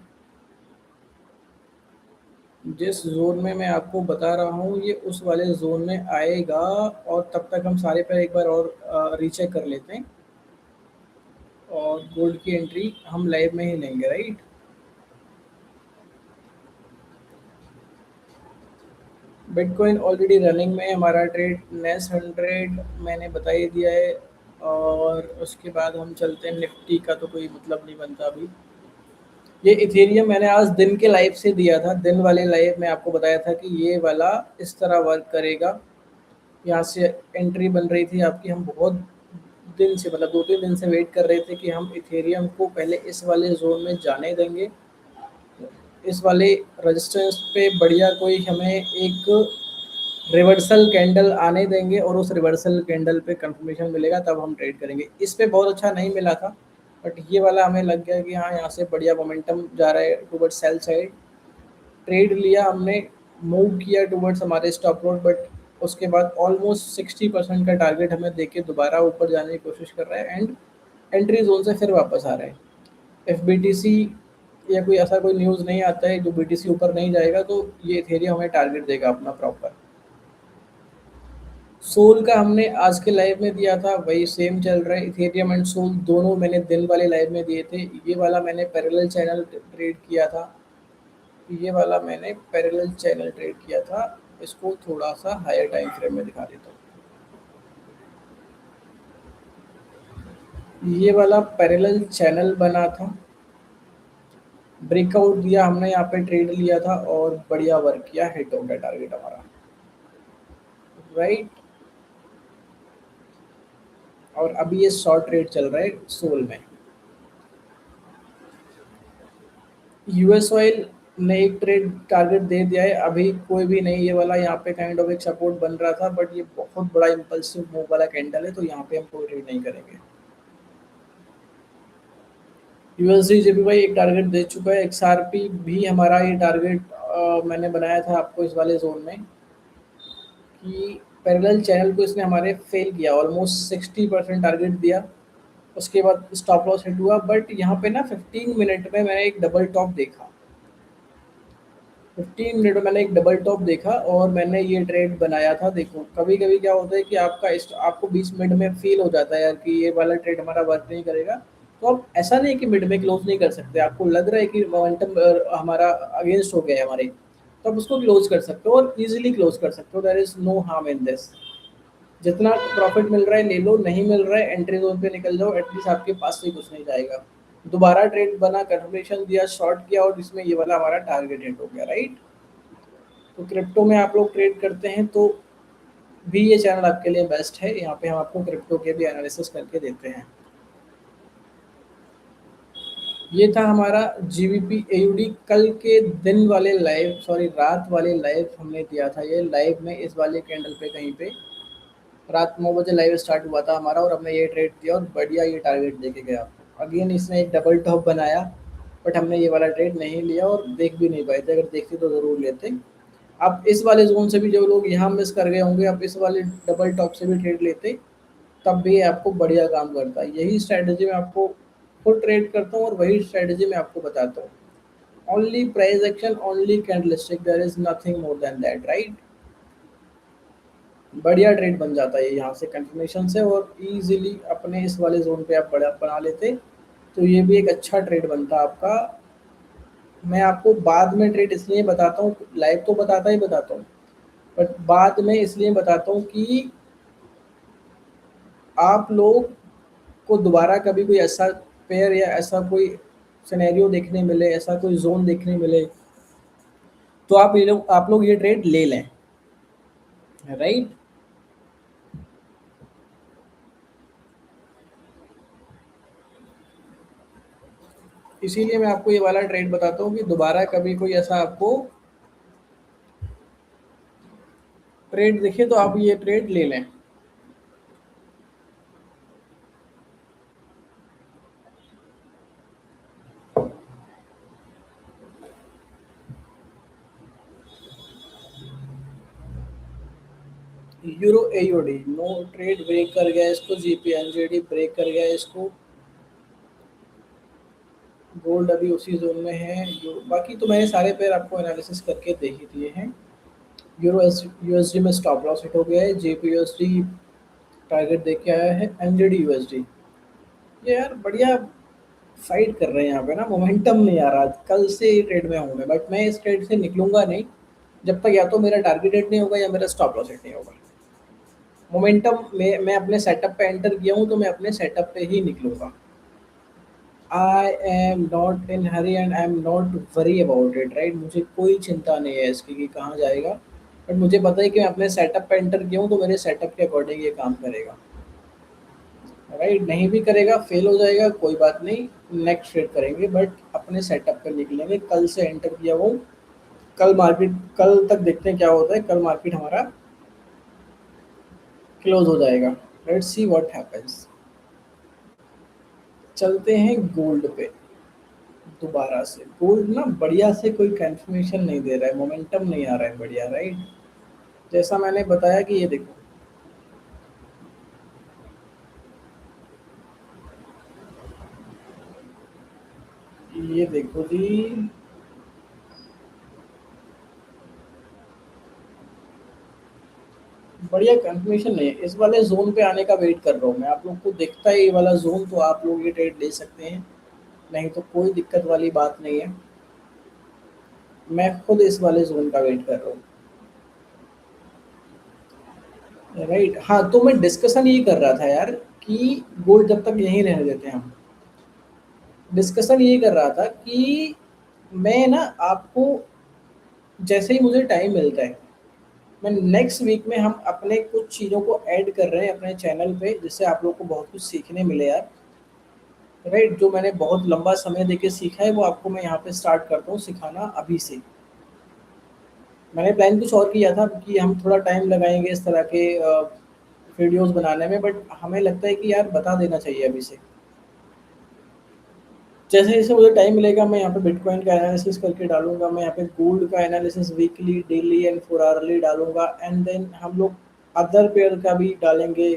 जिस जोन में मैं आपको बता रहा हूँ ये उस वाले जोन में आएगा। और तब तक हम सारे पर एक बार और रीचेक कर लेते हैं, और गोल्ड की एंट्री हम लाइव में ही लेंगे राइट। बिटकॉइन ऑलरेडी रनिंग में है, हमारा ट्रेड नेस 100 मैंने बता ही दिया है। और उसके बाद हम चलते हैं निफ्टी का, तो कोई मतलब नहीं बनता अभी। ये इथेरियम मैंने आज दिन के लाइव से दिया था, दिन वाले लाइव में आपको बताया था कि ये वाला इस तरह वर्क करेगा। यहाँ से एंट्री बन रही थी आपकी, हम बहुत दिन से मतलब 2-3 दिन से वेट कर रहे थे कि हम इथेरियम को पहले इस वाले जोन में जाने देंगे, इस वाले रेजिस्टेंस पे बढ़िया कोई हमें एक रिवर्सल कैंडल आने देंगे और उस रिवर्सल कैंडल पे कंफर्मेशन मिलेगा तब हम ट्रेड करेंगे। इस पे बहुत अच्छा नहीं मिला था, बट ये वाला हमें लग गया कि हाँ यहाँ से बढ़िया मोमेंटम जा रहा है टुवर्ड्स सेल साइड। ट्रेड लिया हमने, मूव किया टुवर्ड्स हमारे स्टॉप लॉस, बट उसके बाद ऑलमोस्ट 60% का टारगेट हमें देके दोबारा ऊपर जाने की कोशिश कर रहा है एंड एंट्री जोन से फिर वापस आ रहे हैं। इफ बीटीसी या कोई ऐसा कोई न्यूज़ नहीं आता है जो बीटीसी ऊपर नहीं जाएगा, तो ये इथेरियम हमें टारगेट देगा अपना प्रॉपर। सोल का हमने आज के लाइव में दिया था, वही सेम चल रहा है। इथेरियम एंड सोल दोनों मैंने दिन वाले लाइव में दिए थे। ये वाला मैंने पैरेलल चैनल ट्रेड किया था। ये वाला मैंने पैरेलल चैनल ट्रेड किया था। इसको थोड़ा सा हायर टाइम फ्रेम में दिखा देता हूँ। ये वाला पैरेलल चैनल बना था, ब्रेकआउट दिया हमने, यहाँ पे ट्रेड लिया था और बढ़िया वर्क किया, हिट हो गया टारगेट हमारा, राइट। और अभी ये शॉर्ट ट्रेड चल रहा है सोल में। यूएस ऑयल ने एक ट्रेड टारगेट दे दिया है, अभी कोई भी नहीं। ये वाला यहाँ पे काइंड ऑफ एक सपोर्ट बन रहा था, बट ये बहुत बड़ा इम्पल्सिव मूव वाला कैंडल है, तो यहाँ पे हम कोई ट्रेड नहीं करेंगे। यूएसडी जेपीवाई एक टारगेट दे चुका है। एक्सआरपी भी हमारा ये टारगेट मैंने बनाया था आपको इस वाले जोन में कि पैरेलल चैनल को इसने हमारे फेल किया, ऑलमोस्ट 60% टारगेट दिया। उसके बाद स्टॉप लॉस हिट हुआ, बट यहाँ पे ना 15 मिनट में मैंने एक डबल टॉप देखा। 15 मिनट में मैंने एक डबल टॉप देखा और मैंने ये ट्रेड बनाया था। देखो कभी कभी क्या होता है कि आपको 20 मिनट में फील हो जाता है यार कि ये वाला ट्रेड हमारा वर्क नहीं करेगा, तो आप ऐसा नहीं कि मिड में क्लोज नहीं कर सकते। आपको लग रहा है कि मोमेंटम हमारा अगेंस्ट हो गया है हमारे, तो आप उसको क्लोज कर सकते हो और इजीली क्लोज कर सकते हो। There is no harm in this. जितना प्रॉफिट मिल रहा है ले लो, नहीं मिल रहा है एंट्री जोन पे निकल जाओ, एटलीस्ट आपके पास से कुछ नहीं जाएगा। दोबारा ट्रेड बना, कंफर्मेशन दिया, शॉर्ट किया और इसमें ये वाला हमारा टारगेट हिट हो गया, राइट। तो क्रिप्टो में आप लोग ट्रेड करते हैं तो भी ये चैनल आपके लिए बेस्ट है। यहाँ पे हम आपको क्रिप्टो के भी एनालिसिस करके देते हैं। ये था हमारा जीबीपी एयूडी कल के दिन वाले लाइव, सॉरी रात वाले लाइव हमने दिया था। ये लाइव में इस वाले कैंडल पे कहीं पे रात 9 बजे लाइव स्टार्ट हुआ था हमारा, और हमने ये ट्रेड दिया और बढ़िया ये टारगेट देके गया। अगेन इसने एक डबल टॉप बनाया, बट हमने ये वाला ट्रेड नहीं लिया और देख भी नहीं पाए थे। अगर देखते तो ज़रूर लेते। आप इस वाले जोन से भी जो लोग यहाँ मिस कर गए होंगे, आप इस वाले डबल टॉप से भी ट्रेड लेते, तब भी ये आपको बढ़िया काम करता है। यही स्ट्रैटेजी मैं आपको खुद ट्रेड करता हूँ और वही स्ट्रैटेजी मैं आपको बताता हूँ। Only price action, only candlestick, there is nothing more than that, right. बढ़िया ट्रेड बन जाता है यहाँ से कंफर्मेशन से, और इजीली अपने इस वाले जोन पे आप बड़ा बना लेते, तो ये भी एक अच्छा ट्रेड बनता आपका। मैं आपको बाद में ट्रेड इसलिए बताता हूँ, लाइव तो बताता ही बताता हूँ, बट बाद में इसलिए बताता हूँ कि आप लोग को दोबारा कभी कोई ऐसा पेयर या ऐसा कोई सिनेरियो देखने मिले, ऐसा कोई जोन देखने मिले, तो आप लोग ये ट्रेड ले लें, राइट। इसीलिए मैं आपको ये वाला ट्रेड बताता हूँ कि दोबारा कभी कोई ऐसा आपको ट्रेड दिखे तो आप ये ट्रेड ले लें। Euro AUD no trade, break कर गया इसको। जीपी एनजेडी ब्रेक कर गया इसको। गोल्ड अभी उसी जोन में है। बाकी तो मैंने सारे पेयर आपको एनालिसिस करके दे ही दिए हैं। यूरो यूएसडी में स्टॉप लॉस हिट हो गया है। जेपी यूएसडी टारगेट देके आया है। एनजेडी यूएसडी ये यार बढ़िया फाइट कर रहे हैं यहाँ पे ना, मोमेंटम नहीं आ रहा। कल से ही ट्रेड में हूँ मैं, बट मैं इस ट्रेड से निकलूंगा नहीं जब तक या तो मेरा टारगेट हिट नहीं होगा या मेरा स्टॉप लॉस हिट नहीं होगा। मोमेंटम में मैं अपने सेटअप पे एंटर किया हूँ, तो मैं अपने सेटअप पे ही निकलूंगा। I am not in hurry and I am not worry about it, right. मुझे कोई चिंता नहीं है इसकी कि कहाँ जाएगा, बट मुझे पता है कि मैं अपने सेटअप पे एंटर किया हूँ, तो मेरे सेटअप के अकॉर्डिंग ये काम करेगा, राइट। नहीं भी करेगा, फेल हो जाएगा, कोई बात नहीं, नेक्स्ट ट्रेड करेंगे, बट अपने सेटअप पे निकलेंगे। कल से एंटर किया हूँ, कल तक देखते हैं क्या होता है। कल मार्केट हमारा क्लोज हो जाएगा, लेट्स सी व्हाट हैपेंस। चलते हैं गोल्ड पे। दोबारा से गोल्ड ना बढ़िया से कोई कंफर्मेशन नहीं दे रहा है, मोमेंटम नहीं आ रहा है बढ़िया, राइट। जैसा मैंने बताया कि ये देखो ये देखो जी, बढ़िया कंफर्मेशन नहीं है, इस वाले जोन पे आने का वेट कर रहा हूँ मैं। आप लोग को दिखता है ये वाला जोन तो आप लोग ये ट्रेड ले सकते हैं, नहीं तो कोई दिक्कत वाली बात नहीं है। मैं खुद इस वाले जोन का वेट कर रहा हूँ। राइट, हाँ, तो मैं डिस्कशन ये कर रहा था यार कि गोल्ड जब तक यहीं रहने देते हैं हम। डिस्कशन ये कर रहा था कि मैं ना आपको, जैसे ही मुझे टाइम मिलता है, मैं नेक्स्ट वीक में हम अपने कुछ चीज़ों को ऐड कर रहे हैं अपने चैनल पे, जिससे आप लोग को बहुत कुछ सीखने मिले यार। राइट, जो मैंने बहुत लंबा समय देके सीखा है वो आपको मैं यहाँ पे स्टार्ट करता हूँ सिखाना अभी से। मैंने प्लान कुछ और किया था कि हम थोड़ा टाइम लगाएंगे इस तरह के वीडियोस बनाने में, बट हमें लगता है कि यार बता देना चाहिए अभी से। जैसे जैसे मुझे टाइम मिलेगा मैं यहाँ पे बिटकॉइन का एनालिसिस करके डालूंगा, मैं यहाँ पे गोल्ड का analysis weekly, daily and 4 hourly डालूंगा, एंड देन हम लोग अदर पेयर का भी डालेंगे,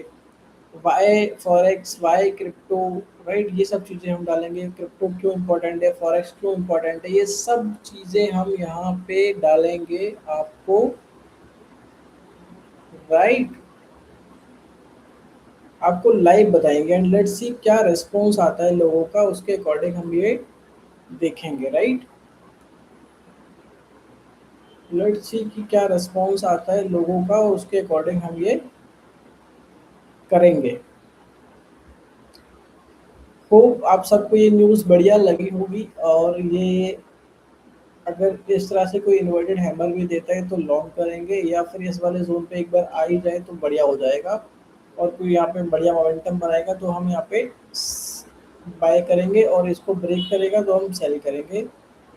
why forex, why crypto. Right, ये सब चीज़ें हम डालेंगे। क्रिप्टो क्यों इम्पोर्टेंट है, फॉरेक्स क्यों इम्पोर्टेंट है, ये सब चीज़ें हम यहाँ पे डालेंगे आपको। राइट, आपको लाइव बताएंगे, एंड लेट्स सी क्या रिस्पॉन्स आता है लोगों का, उसके अकॉर्डिंग हम ये देखेंगे। राइट, लेट्स सी कि क्या रिस्पॉन्स आता है लोगों का, और उसके अकॉर्डिंग हम ये करेंगे। होप आप सबको ये न्यूज़ बढ़िया लगी होगी, और ये अगर इस तरह से कोई इन्वर्टेड हैमर भी देता है तो लॉन्ग करेंगे, या फिर इस वाले जोन पे एक बार आ ही जाए तो बढ़िया हो जाएगा, और कोई यहाँ पे बढ़िया मोमेंटम बनाएगा तो हम यहाँ पे बाय करेंगे, और इसको ब्रेक करेगा तो हम सेल करेंगे।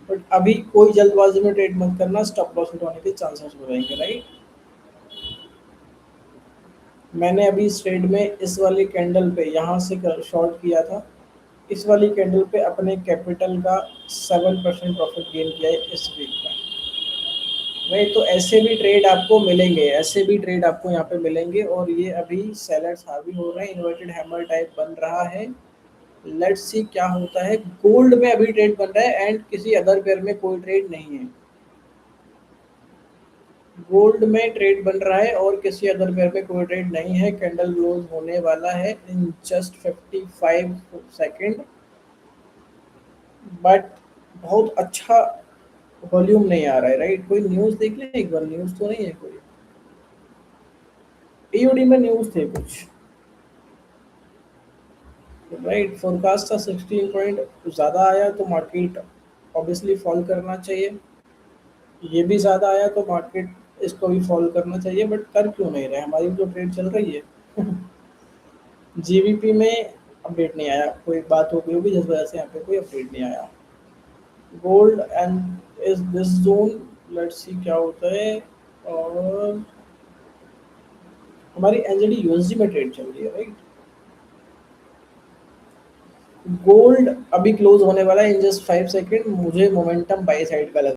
बट अभी कोई जल्दबाजी में ट्रेड मत करना, स्टॉप लॉस हिट होने के चांसेस हो जाएंगे। राइट, मैंने अभी इस ट्रेड में इस वाली कैंडल पे यहाँ से शॉर्ट किया था, इस वाली कैंडल पे अपने कैपिटल का 7% प्रॉफिट गेन किया है इस वीक में। नहीं तो ऐसे भी ट्रेड आपको मिलेंगे, ऐसे भी ट्रेड आपको यहाँ पे मिलेंगे, और ये अभी सेलर्स हावी हो रहे हैं, इन्वर्टेड हैमर टाइप बन रहा है। लेट्स सी क्या होता है। गोल्ड में अभी ट्रेड बन रहा है, एंड किसी अदर पेयर में कोई ट्रेड नहीं है। गोल्ड में ट्रेड बन रहा है और किसी अदर पेयर में कोई ट्रेड नहीं है। कैंडल क्लोज होने वाला है इन जस्ट 55 सेकेंड, बट बहुत अच्छा वॉल्यूम नहीं आ रहा है। राइट, कोई न्यूज़ देख ले एक बार, न्यूज़ तो नहीं है कोई। ईओडी में न्यूज़ थे कुछ। राइट, फोरकास्ट था 16 पॉइंट, ज़्यादा आया तो मार्केट ऑब्वियसली फॉल करना चाहिए। ये भी ज़्यादा आया तो मार्केट इसको भी फॉलो करना चाहिए, बट कर क्यों नहीं रहे, हमारी जो ट्रेड चल रही है। जीबीपी में अपडेट नहीं आया, कोई बात हो गई होगी जिस वजह से यहाँ पे कोई अपडेट नहीं आया। Gold and is this zone, let's see क्या होता है। और हमारी एनजेडी यूएसडी में ट्रेड चल रही है। राइट, गोल्ड अभी क्लोज होने वाला है इन जस्ट 5 सेकेंड, मुझे मोमेंटम बाई साइड का लग